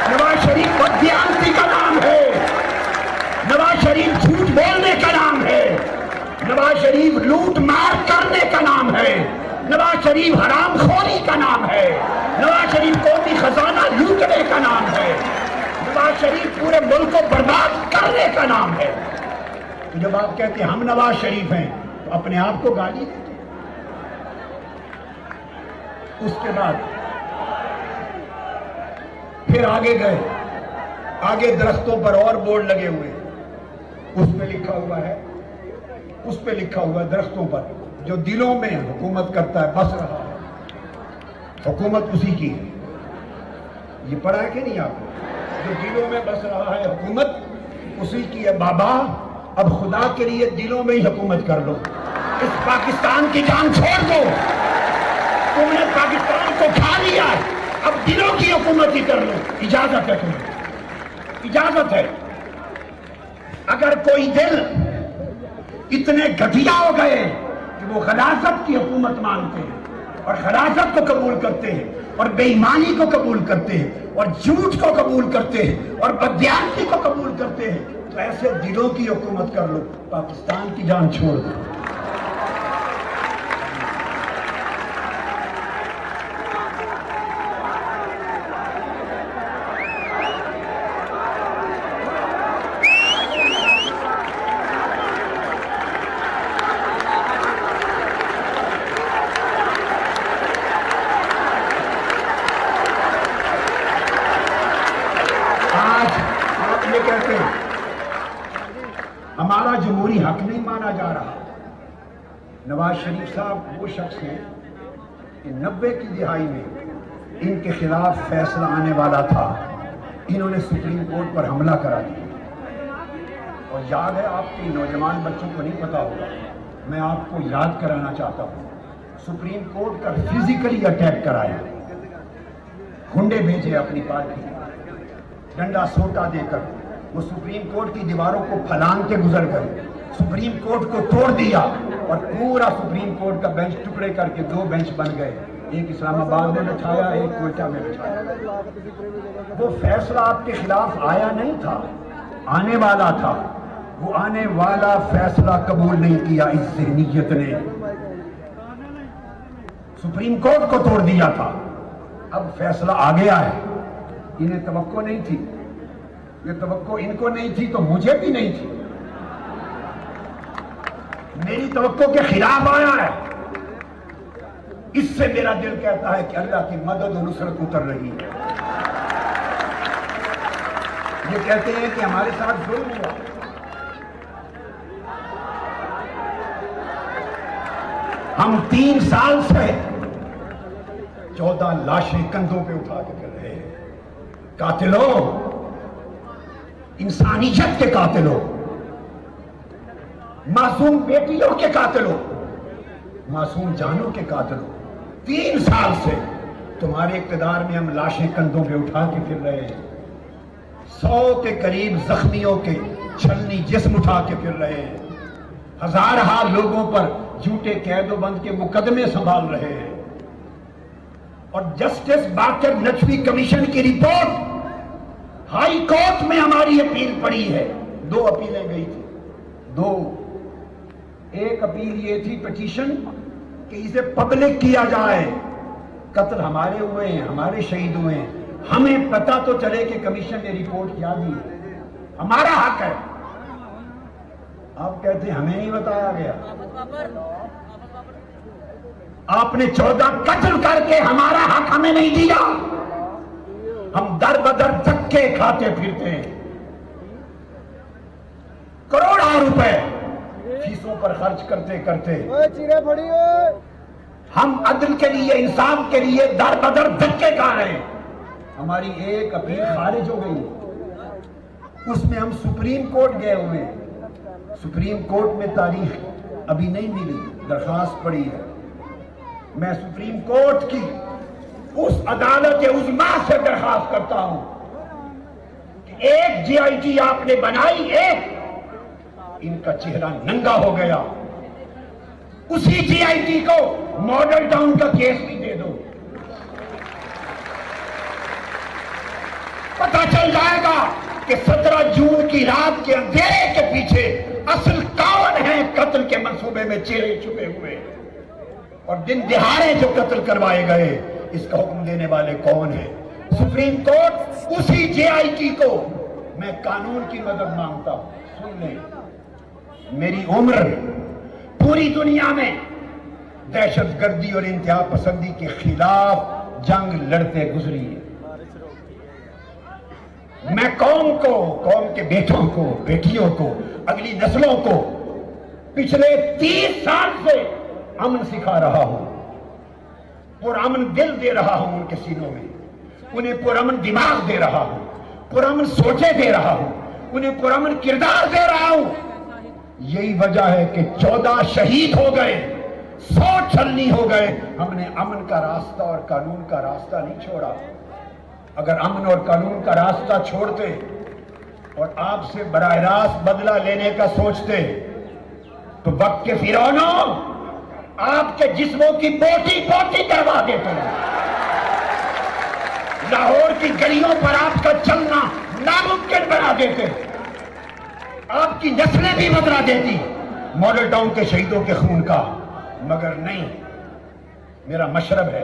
نواز شریف بددیانتی کا نام ہے. نواز شریف جھوٹ بولنے کا نام ہے. نواز شریف لوٹ مار کرنے کا نام ہے. نواز شریف حرام خوری کا نام ہے. نواز شریف قومی خزانہ لوٹنے کا نام ہے. نواز شریف پورے ملک کو برباد کرنے کا نام ہے. تو جب آپ کہتے ہیں ہم نواز شریف ہیں تو اپنے آپ کو گالی دیتے. اس کے بعد پھر آگے گئے, آگے درختوں پر اور بورڈ لگے ہوئے, اس پہ لکھا ہوا ہے, اس پہ لکھا ہوا ہے درختوں پر جو دلوں میں حکومت کرتا ہے بس رہا ہے. حکومت اسی کی ہے. یہ پڑھا ہے کہ نہیں آپ نے؟ جو دلوں میں بس رہا ہے حکومت اسی کی ہے. بابا اب خدا کے لیے دلوں میں ہی حکومت کر لو. इस पाकिस्तान की जान छोड़ दो। तुमने पाकिस्तान को खा लिया है, अब दिलों की हुकूमत ही कर लो। इजाजत है तुम्हें, इजाजत है। अगर कोई दिल इतने घटिया हो गए कि वो खलासत की हुकूमत मानते हैं और खलासत को कबूल करते हैं और बेईमानी को कबूल करते हैं और झूठ को कबूल करते हैं और बदयानती को कबूल करते हैं, तो ऐसे दिलों की हुकूमत कर लो, पाकिस्तान की जान छोड़ दो। हमारा जमहूरी हक नहीं माना जा रहा। नवाज शरीफ साहब वो शख्स हैं कि 90 की दिहाई में इनके खिलाफ फैसला आने वाला था, इन्होंने सुप्रीम कोर्ट पर हमला करा दिया। और याद है, आपके नौजवान बच्चों को नहीं पता होगा, मैं आपको याद कराना चाहता हूँ, सुप्रीम कोर्ट का फिजिकली अटैक कराया, गुंडे भेजे अपनी पार्टी, डंडा सोटा देकर वो सुप्रीम कोर्ट की दीवारों को फलांग के गुजर गए, सुप्रीम कोर्ट को तोड़ दिया और पूरा सुप्रीम कोर्ट का बेंच टुकड़े करके 2 बेंच बन गए, एक इस्लामाबाद में बिठाया, एक कोयटा में बिठाया। वो फैसला आपके खिलाफ आया नहीं था, आने वाला था, वो आने वाला फैसला कबूल नहीं किया इस ज़हनीयत ने, सुप्रीम कोर्ट को तोड़ दिया था। अब फैसला आ गया है, इन्हें तवक्को नहीं थी, ये तवक्को इनको नहीं थी तो मुझे भी नहीं थी, मेरी तवक्को के खिलाफ आया है। इससे मेरा दिल कहता है कि अल्लाह की मदद और नुसरत उतर रही है। ये कहते हैं कि हमारे साथ जुल्म हुआ, हम 3 साल से 14 लाशें कंधों पे उठा के कर रहे हैं। कातिलों, इंसानियत के कातिलों, मासूम बेटियों के कातिलों, मासूम जानों के कातिलों, 3 साल से तुम्हारे इक़्तिदार में हम लाशें कंधों पे उठा के फिर रहे हैं। 100 के करीब जख्मियों के छलनी जिस्म उठा के फिर रहे हैं। हजारहा लोगों पर झूठे कैदोबंद के मुकदमे संभाल रहे हैं। और जस्टिस बाकर नकवी कमीशन की रिपोर्ट हाई कोर्ट में हमारी अपील पड़ी है। 2 अपीलें गई थी, 2। एक अपील ये थी पिटीशन कि इसे पब्लिक किया जाए, कत्ल हमारे हुए हैं, हमारे शहीद हुए हैं, हमें पता तो चले कि कमीशन ने रिपोर्ट क्या दी, हमारा हक है। आप कहते हैं हमें नहीं बताया गया, आपने 14 कत्ल करके हमारा हक हमें नहीं दिया, हम दर बदर धक्के खाते फिरते हैं। करोड़ों रुपए फीसों पर खर्च करते करते हम अदल के लिए, इंसाफ के लिए दर बदर धक्के खा रहे हैं। हमारी एक अपील खारिज हो गई, उसमें हम सुप्रीम कोर्ट गए हुए हैं, सुप्रीम कोर्ट में तारीख अभी नहीं मिली, दरखास्त पड़ी है। मैं सुप्रीम कोर्ट की उस अदालत उज़्मा से दरखास्त करता हूं कि एक जीआईटी आपने बनाई, एक इनका चेहरा नंगा हो गया, उसी जीआईटी को मॉडल टाउन का केस भी दे दो, पता चल जाएगा कि 17 जून की रात के अंधेरे के पीछे असल कौन है कत्ल के मंसूबे में चेहरे छुपे हुए, और दिन दिहाड़े जो कत्ल करवाए गए इसका हुक्म देने वाले कौन है। सुप्रीम कोर्ट उसी जेआईटी को मैं कानून की मदद मांगता हूं। सुन लें, मेरी उम्र पूरी दुनिया में दहशतगर्दी और इंतहा पसंदी के खिलाफ जंग लड़ते गुजरी है। मैं कौम को, कौम के बेटों को, बेटियों को, अगली नस्लों को पिछले 30 साल से अमन सिखा रहा हूं, पुरअमन दिल दे रहा हूं उनके सीनों में, उन्हें पुरअमन दिमाग दे रहा हूं, पुरअमन सोचे दे रहा हूं, उन्हें पुरअमन किरदार दे रहा हूं। यही वजह है कि 14 शहीद हो गए, 100 छलनी हो गए। हमने अमन का रास्ता और कानून का रास्ता नहीं छोड़ा। अगर अमन और कानून का रास्ता छोड़ते और आपसे बराह रास्त बदला लेने का सोचते तो वक्त के फिरौनों आपके जिस्मों की बोटी बोटी करवा देते। लाहौर की गलियों पर आपका चलना नामुमकिन बना देते। आपकी नस्लें भी बदला देती मॉडल टाउन के शहीदों के खून का। मगर नहीं, मेरा मशरब है,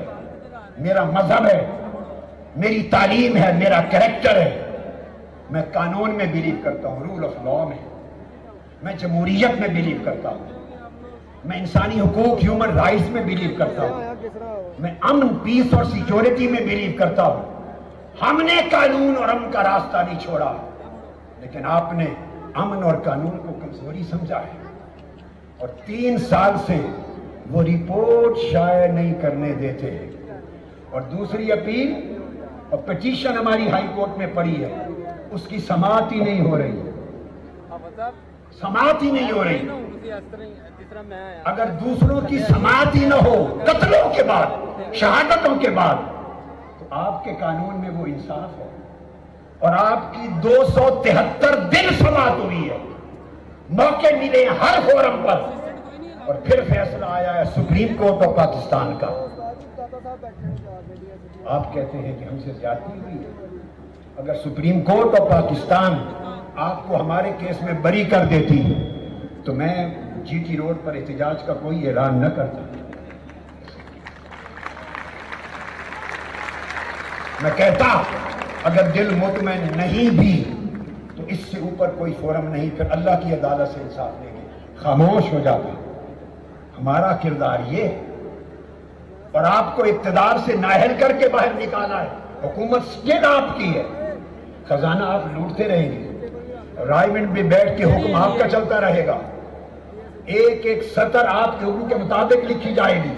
मेरा मजहब है, मेरी तालीम है, मेरा कैरेक्टर है। मैं कानून में बिलीव करता हूं, रूल ऑफ लॉ में। मैं जमहूरियत में बिलीव करता हूं। मैं इंसानी हुकूक, ह्यूमन राइट्स में बिलीव करता हूं। मैं अमन, पीस और सिक्योरिटी में बिलीव करता हूं। हमने कानून और अमन का रास्ता नहीं छोड़ा, लेकिन आपने अमन और कानून को कमजोरी समझा है और 3 साल से वो रिपोर्ट शाये नहीं करने देते। और दूसरी अपील और पिटीशन हमारी हाई कोर्ट में पड़ी है, उसकी समाअत ही नहीं हो रही, समाअत ही नहीं हो रही। अगर दूसरों की समाअत ही न हो कत्लों के बाद, शहादतों के बाद, तो आपके कानून में वो इंसाफ है। और आपकी 273 दिन समाअत हुई है, मौके मिले हर फोरम पर, और फिर फैसला आया है सुप्रीम कोर्ट ऑफ पाकिस्तान का। आप कहते हैं कि हमसे ज्यादती हुई है। अगर सुप्रीम कोर्ट ऑफ पाकिस्तान आपको हमारे केस में बरी कर देती तो मैं जीटी रोड पर एहतजाज का कोई ऐलान न करता। मैं कहता अगर दिल मुतमईन नहीं भी तो इससे ऊपर कोई फोरम नहीं, फिर अल्लाह की अदालत से इंसाफ लेंगे। खामोश हो जाता। हमारा किरदार ये है। और आपको इक्तदार से नाहल करके बाहर निकाला है। हुकूमत स्टेट आपकी है, खजाना आप लूटते रहेंगे, रायविंड में बैठ के हुक्म आपका चलता रहेगा। एक एक सतर आपके हुक्म के मुताबिक लिखी जाएगी।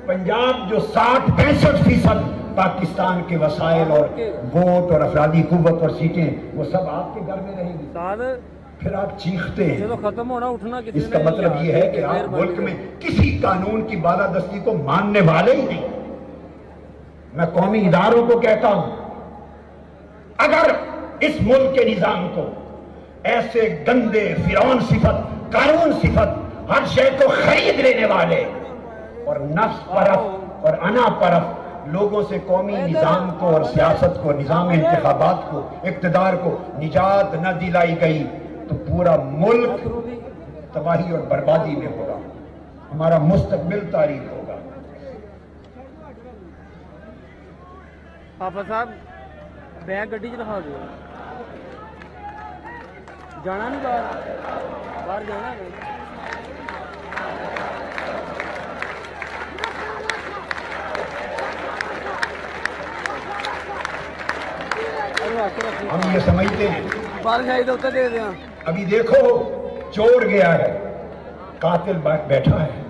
पंजाब जो 60-65% पाकिस्तान के वसाइल और वोट और अफरादी कुव्वत और सीटें, वो सब आपके घर में रहेंगी। फिर आप चीखते हैं। खत्म होना उठना, इसका मतलब ये है कि आप मुल्क में किसी कानून की बालादस्ती को मानने वाले ही नहीं। मैं कौमी इदारों को कहता हूं, अगर इस मुल्क के निजाम को ऐसे गंदे फिरौन सिफत, कानून सिफत, हर शय को खरीद लेने वाले और नफ्स परफ और अना परफ लोगों से कौमी निजाम को और सियासत को, निजाम इंतखाबात को, इक्तदार को निजात न दिलाई गई तो पूरा मुल्क तबाही और बर्बादी में होगा। हमारा मुस्तकबिल तारीख होगा। पापा साहब बैग गड्डी च रखा दो, जाना नहीं बाहर जाना है। हम ये समझते हैं बाहर जाए तो उत्तर दे दें। अभी देखो चोर गया है, कातिल बैठा है।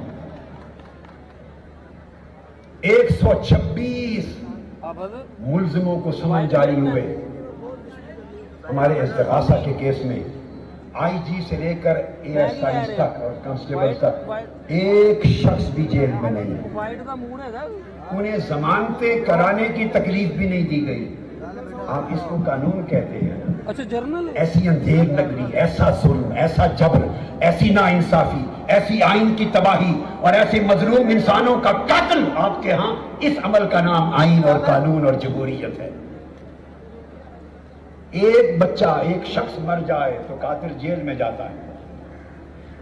126 मुल्जिमों को समन जारी हुए। हमारे इस्तिगासा के केस में आईजी से लेकर एएसआई तक और कांस्टेबल तक एक शख्स भी जेल में नहीं। उन्हें जमानतें कराने की तकलीफ भी नहीं दी गई। आप इसको कानून कहते हैं? अच्छा जर्नल। ऐसी अंधेर नगरी, ऐसा जुल्म, ऐसा जबर, ऐसी नाइंसाफी, ऐसी आइन की तबाही और ऐसे मजलूम इंसानों का कत्ल आपके यहाँ, इस अमल का नाम आइन और कानून और जमहूरियत है। एक बच्चा, एक शख्स मर जाए तो कातिल जेल में जाता है।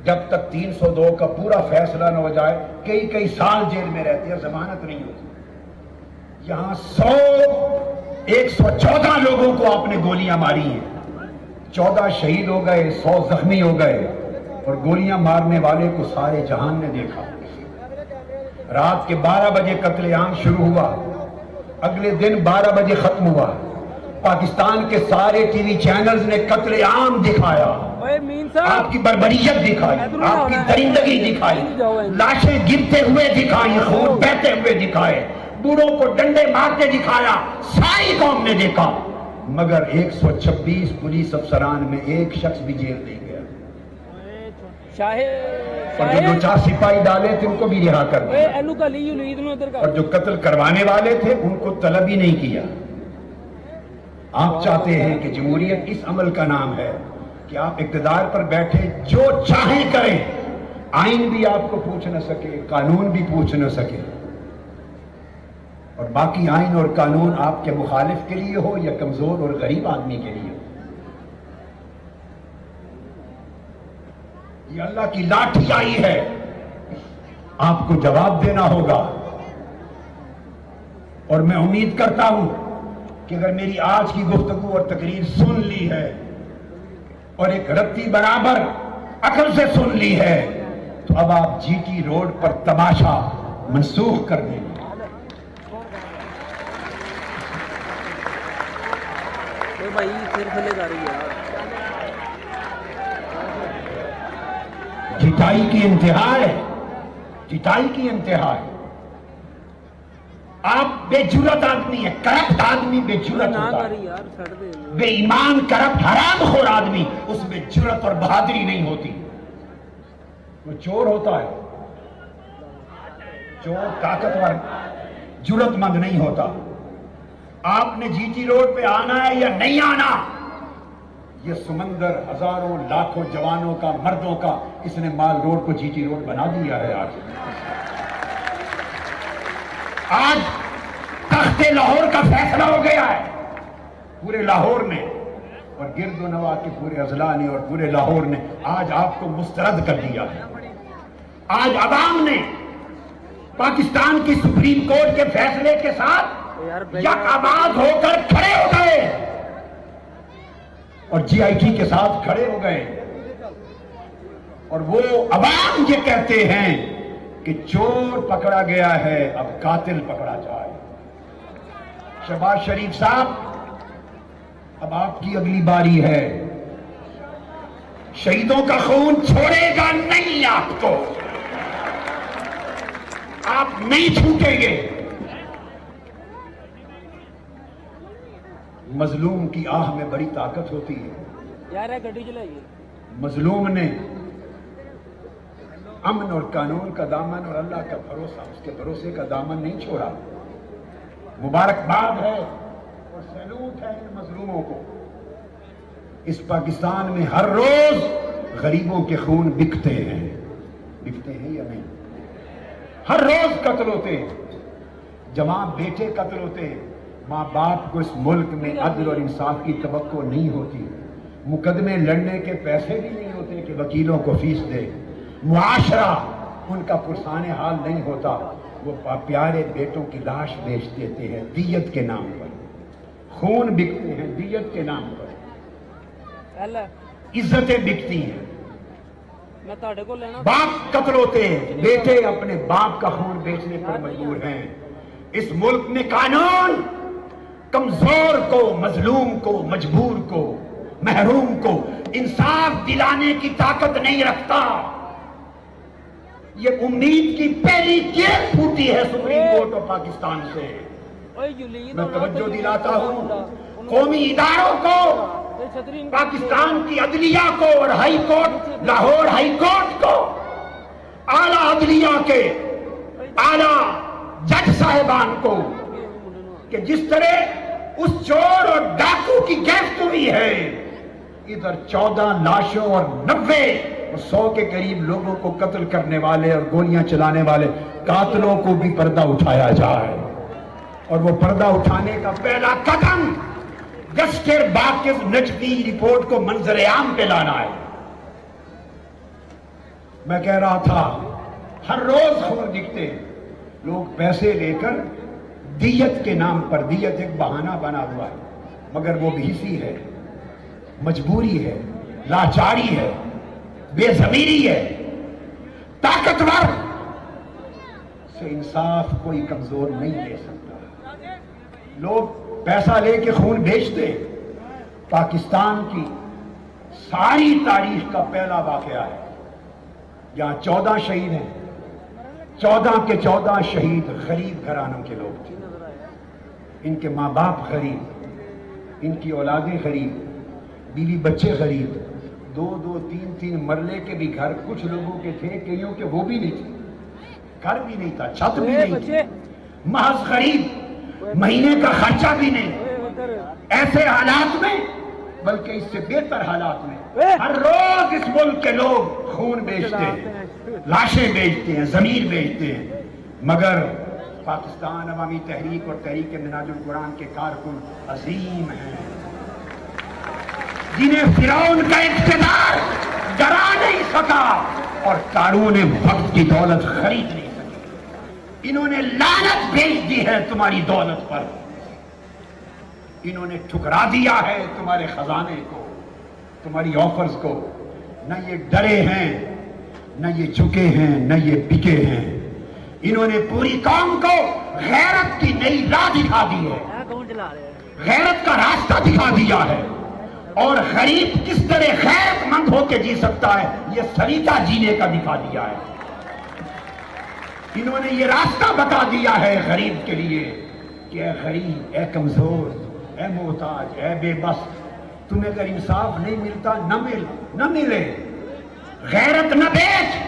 जब तक 302 का पूरा फैसला न हो जाए कई कई साल जेल में रहते हैं, जमानत नहीं होती। यहां 114 लोगों को आपने गोलियां मारी हैं, 14 शहीद हो गए, 100 जख्मी हो गए। और गोलियां मारने वाले को सारे जहान ने देखा। रात के 12 बजे कत्लेआम शुरू हुआ, अगले दिन 12 बजे खत्म हुआ। पाकिस्तान के सारे टीवी चैनल्स ने कत्लेआम दिखाया, आपकी बर्बरियत दिखाई, आपकी दरिंदगी दिखाई, लाशें गिरते हुए दिखाई, खून बहते हुए दिखाए, बूढ़ों को डंडे मारते दिखाया, सारी कौम ने देखा। मगर 126 पुलिस अफसरान में एक शख्स भी जेल नहीं गया। اور جو 2-4 سپاہی ڈالے تھے ان کو بھی رہا کر دیا اور جو قتل کروانے والے تھے ان کو طلب ہی نہیں کیا. آپ چاہتے ہیں کہ جمہوریت اس عمل کا نام ہے کہ آپ اقتدار پر بیٹھے جو چاہیں کریں, آئین بھی آپ کو پوچھ نہ سکے, قانون بھی پوچھ نہ سکے, اور باقی آئین اور قانون آپ کے مخالف کے لیے ہو یا کمزور اور غریب آدمی کے لیے ہو. یہ اللہ کی لاٹھی آئی ہے, آپ کو جواب دینا ہوگا. اور میں امید کرتا ہوں کہ اگر میری آج کی گفتگو اور تقریر سن لی ہے اور ایک رتی برابر عقل سے سن لی ہے تو اب آپ جی ٹی روڈ پر تماشا منسوخ کر دیں گے. بھائی پھر کھلے جا رہی ہے. جتائی کی انتہا ہے, جتائی کی انتہا ہے. آپ بے جرت آدمی ہیں, کرپٹ آدمی بے جرت ہوتا ہے, بے ایمان کرپٹ حرام خور آدمی اس میں جرت اور بہادری نہیں ہوتی. وہ چور ہوتا ہے, چور طاقتور جرت مند نہیں ہوتا. آپ نے جی ٹی روڈ پہ آنا ہے یا نہیں آنا, یہ سمندر ہزاروں لاکھوں جوانوں کا, مردوں کا, اس نے مال روڈ کو جی ٹی روڈ بنا دیا ہے. آج تخت لاہور کا فیصلہ ہو گیا ہے پورے لاہور میں, اور گرد و نواح کے پورے اضلاع نے اور پورے لاہور نے آج آپ کو مسترد کر دیا ہے. آج عوام نے پاکستان کی سپریم کورٹ کے فیصلے کے ساتھ یک آواز ہو کر کھڑے ہو گئے اور جی آئی ٹی کے ساتھ کھڑے ہو گئے. اور وہ عوام یہ کہتے ہیں کہ چور پکڑا گیا ہے, اب قاتل پکڑا جائے. شہباز شریف صاحب, اب آپ کی اگلی باری ہے. شہیدوں کا خون چھوڑے گا نہیں آپ کو, آپ نہیں چھوٹیں گے. مظلوم کی آہ میں بڑی طاقت ہوتی ہے. مظلوم نے امن اور قانون کا دامن اور اللہ کا بھروسہ, اس کے بھروسے کا دامن نہیں چھوڑا. مبارکباد ہے اور سیلوٹ ہے ان مظلوموں کو. اس پاکستان میں ہر روز غریبوں کے خون بکتے ہیں یا نہیں؟ ہر روز قتل ہوتے ہیں, جوان بیٹے قتل ہوتے ہیں. ماں باپ کو اس ملک میں عدل اور انصاف کی توقع نہیں ہوتی. مقدمے لڑنے کے پیسے بھی نہیں ہوتے کہ وکیلوں کو فیس دے. معاشرہ ان کا پرسان حال نہیں ہوتا. وہ پیارے بیٹوں کی لاش بیچ دیتے ہیں دیت کے نام پر, خون بکتے ہیں دیت کے نام پر, عزتیں بکتی ہیں. باپ قتل ہوتے ہیں, بیٹے اپنے باپ کا خون بیچنے پر مجبور ہیں. اس ملک میں قانون کمزور کو, مظلوم کو, مجبور کو, محروم کو انصاف دلانے کی طاقت نہیں رکھتا. یہ امید کی پہلی کیل پھوٹی ہے سپریم کورٹ آف پاکستان سے. میں توجہ دلاتا ہوں قومی اداروں کو, پاکستان کی عدلیہ کو اور high court, Lahore high court کو, اعلیٰ عدلیہ کے اعلیٰ جج صاحبان کو, کہ جس طرح اس چور اور ڈاکو کی گرفت ہوئی ہے, ادھر 14 لاشوں اور 90 اور 100 کے قریب لوگوں کو قتل کرنے والے اور گولیاں چلانے والے قاتلوں کو بھی پردہ اٹھایا جائے. اور وہ پردہ اٹھانے کا پہلا قدم گسٹر باقر نجفی رپورٹ کو منظر عام پہ لانا ہے. میں کہہ رہا تھا ہر روز خون دکھتے لوگ پیسے لے کر دیت کے نام پر, دیت ایک بہانہ بنا ہوا ہے مگر وہ بھی حصی ہے, مجبوری ہے, لاچاری ہے, بے ضمیری ہے. طاقتور سے انصاف کوئی کمزور نہیں لے سکتا. لوگ پیسہ لے کے خون بیچتے. پاکستان کی ساری تاریخ کا پہلا واقعہ ہے جہاں 14 شہید ہیں. 14 کے 14 شہید غریب گھرانوں کے لوگ تھے. ان کے ماں باپ غریب, ان کی اولادیں غریب, بیوی بچے غریب, दो दो तीन तीन मरले के भी घर कुछ लोगों के थे, कईयों के वो भी नहीं थे, घर भी नहीं था, छत भी नहीं थी, महज गरीब, महीने का खर्चा भी नहीं। ऐसे हालात में, बल्कि इससे बेहतर हालात में, हर रोज इस मुल्क के लोग खून बेचते हैं, लाशें बेचते हैं, जमीन बेचते हैं, मगर पाकिस्तान अवामी तहरीक और तहरीक मिनाजुल कुरान के कारकुन अजीम हैं, जिन्हें फिरौन का इख्तिदार डरा नहीं सका और कारून वक्त की दौलत खरीद नहीं सकी। इन्होंने लानत भेज दी है तुम्हारी दौलत पर, इन्होंने ठुकरा दिया है तुम्हारे खजाने को, तुम्हारी ऑफर्स को। न ये डरे हैं, न ये झुके हैं, न ये बिके हैं। इन्होंने पूरी कौम को गैरत की नई राह दिखा दी है, गैरत का रास्ता दिखा दिया है, और गरीब किस तरह गैरतमंद होकर जी सकता है ये सलीका जीने का दिखा दिया है। इन्होंने ये रास्ता बता दिया है गरीब के लिए कि ऐ गरीब, ऐ कमजोर, ऐ मोहताज, ऐ बेबस, तुम्हें अगर इंसाफ नहीं मिलता न मिले, गैरत न बेच,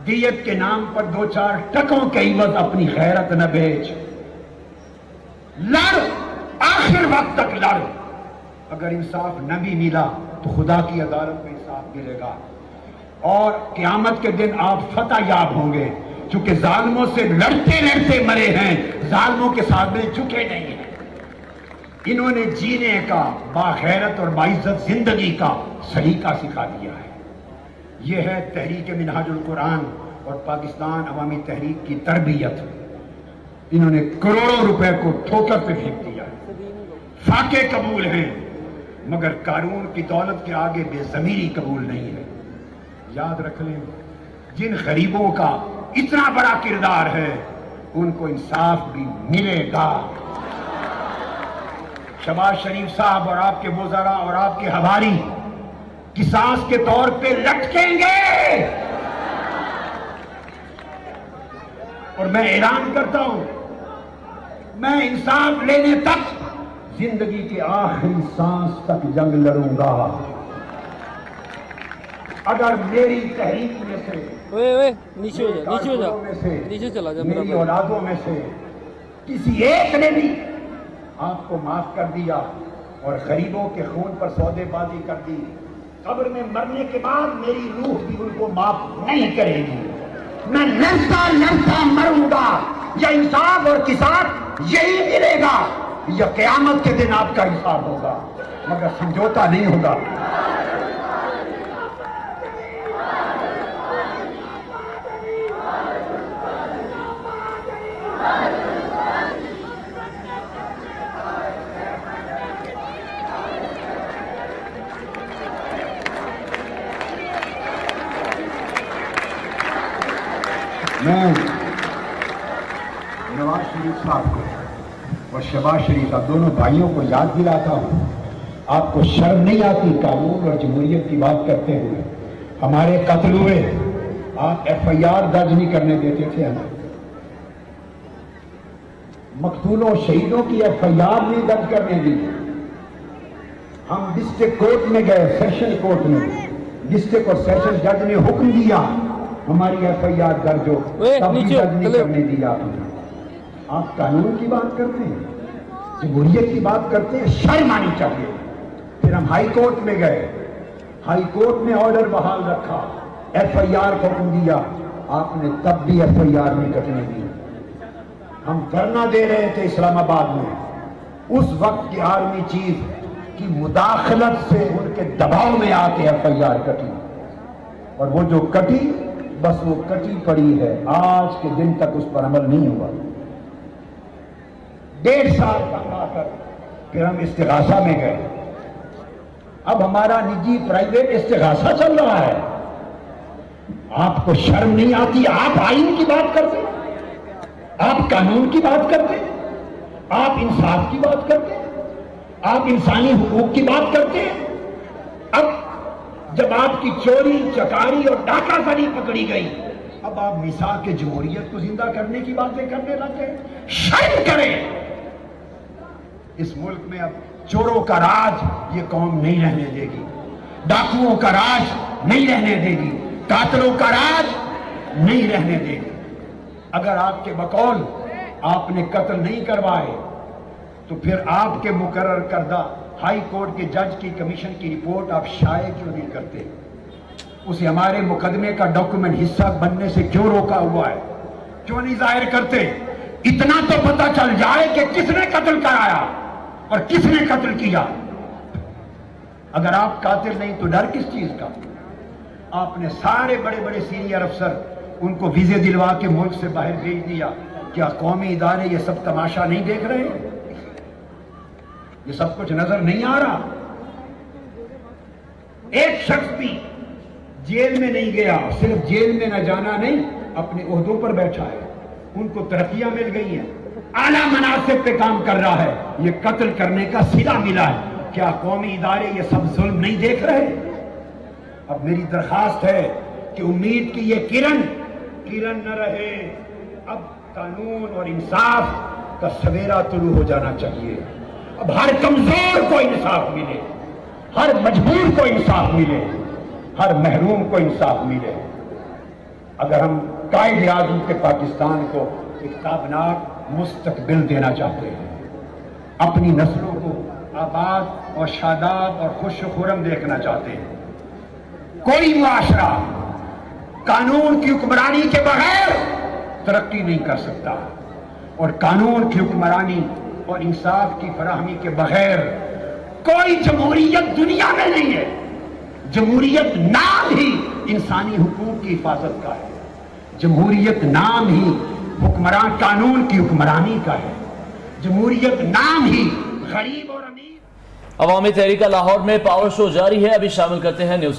दियत के नाम पर 2-4 टकों के इवज अपनी गैरत न बेच, लड़, आखिर वक्त तक लड़। अगर इंसाफ न भी मिला तो खुदा की अदालत में इंसाफ मिलेगा, और क़यामत के दिन आप फतह याब होंगे, क्योंकि जालिमों से लड़ते लड़ते मरे हैं, जालिमों के सामने झुके नहीं हैं। इन्होंने जीने का, बागैरत और बाइज्जत जिंदगी का सलीका सिखा दिया है। यह है तहरीक मिनहाजुल कुरान और पाकिस्तान अवामी तहरीक की तरबियत। इन्होंने करोड़ों रुपए को ठोकर पे फेंक दिया है, फाके कबूल हैं, मगर कारून की दौलत के आगे बेज़मीरी कबूल नहीं है। याद रख लें, जिन गरीबों का इतना बड़ा किरदार है उनको इंसाफ भी मिलेगा। शहबाज शरीफ साहब और आपके वज़रा और आपके हवारी किसास के तौर पे लटकेंगे, और मैं ऐलान करता हूं, मैं इंसाफ लेने तक, जिंदगी के आखिरी सांस तक जंग लड़ूंगा। अगर मेरी तहरीक में से, नीचे हो जा, नीचे चला जा, मेरी औलादों में से किसी एक ने भी आपको माफ कर दिया और गरीबों के खून पर सौदेबाजी कर दी, कब्र में मरने के बाद मेरी रूह भी उनको माफ नहीं करेगी। मैं लड़ता लड़ता मरूंगा, या इंसाफ और किसास यही मिलेगा, या क़यामत के दिन आपका हिसाब होगा, मगर समझौता नहीं होगा। मैं नवाज शरीफ साहब को और शहबाज शरीफ साहब दोनों भाइयों को याद दिलाता हूं, आपको शर्म नहीं आती कानून और जमहूरियत की बात करते हुए? हमारे कत्ल हुए, आप FIR दर्ज नहीं करने देते थे हमें, मकतूलों शहीदों की FIR नहीं दर्ज करने दी। हम डिस्ट्रिक्ट कोर्ट में गए, सेशन कोर्ट में, डिस्ट्रिक्ट और सेशन जज ने हुक्म दिया हमारी FIR दर्ज हो, तब भी दर्ज नहीं करने दिया। आप कानून की बात करते हैं, जमहूरियत की बात करते हैं, शर्म आनी चाहिए। फिर हम हाई कोर्ट में गए, हाई कोर्ट में ऑर्डर बहाल रखा, FIR को हुक्म दिया, आपने तब भी FIR नहीं कटने दी। हम धरना दे रहे थे इस्लामाबाद में, उस वक्त की आर्मी चीफ की मुदाखलत से उनके दबाव में आके FIR कटी, और वो जो कटी बस वो कटी पड़ी है, आज के दिन तक उस पर अमल नहीं हुआ। 1.5 साल कर फिर हम इस्तिगासा में गए, अब हमारा निजी प्राइवेट इस्तिगासा चल रहा है। आपको शर्म नहीं आती? आप आइन की बात करते, आप कानून की बात करते, आप इंसाफ की बात करते, आप इंसानी हुकूक की बात करते। अब जब आपकी चोरी, चकारी और डाकाजानी पकड़ी गई, अब आप मिसाल के जमहूरियत को जिंदा करने की बातें करने लगे। शर्म करें। इस मुल्क में अब चोरों का राज ये कौम नहीं रहने देगी। डाकुओं का राज नहीं रहने देगी, कातलों का राज नहीं रहने देगी। अगर आपके बकौल आपने कत्ल नहीं करवाए तो फिर आपके मुकर्रर करदा हाई कोर्ट के जज की कमीशन की रिपोर्ट आप शाये क्यों नहीं करते? उसे हमारे मुकदमे का डॉक्यूमेंट हिस्सा बनने से क्यों रोका हुआ है? क्यों नहीं जाहिर करते? इतना तो पता चल जाए कि किसने कत्ल कराया और किसने कत्ल किया। अगर आप कातिल नहीं तो डर किस चीज का? आपने सारे बड़े बड़े सीनियर अफसर उनको वीजे दिलवा के मुल्क से बाहर भेज दिया। क्या कौमी इदारे ये सब तमाशा नहीं देख रहे? ये सब कुछ नजर नहीं आ रहा? एक शख्स भी जेल में नहीं गया, सिर्फ जेल में न जाना नहीं, अपने ओहदों पर बैठा है, उनको तरक्कियां मिल गई हैं, आला मनासिब पे काम कर रहा है, ये कत्ल करने का सिला मिला है। क्या कौमी इदारे ये सब जुल्म नहीं देख रहे? अब मेरी दरखास्त है कि उम्मीद की ये किरण न रहे। अब कानून और इंसाफ का सवेरा तुलू हो जाना चाहिए। अब हर कमजोर को इंसाफ मिले, हर मजबूर को इंसाफ मिले, हर महरूम को इंसाफ मिले। अगर हम कायद आज़म के पाकिस्तान को एक ताबनाक मुस्तकबिल देना चाहते हैं, अपनी नस्लों को आबाद और शादाब और खुश खुरम देखना चाहते हैं, कोई मुआशरा कानून की हुक्मरानी के बगैर तरक्की नहीं कर सकता। और कानून की हुक्मरानी और इंसाफ की फराहमी के बगैर कोई जमहूरियत दुनिया में नहीं है। जमहूरियत नाम ही इंसानी हुकूक की हिफाजत का है, जमहूरियत नाम ही हुक्मरान कानून की हुक्मरानी का है, जमहूरियत नाम ही गरीब और अमीर। अवामी तहरीक लाहौर में पावर शो जारी है, अभी शामिल करते हैं न्यूज़।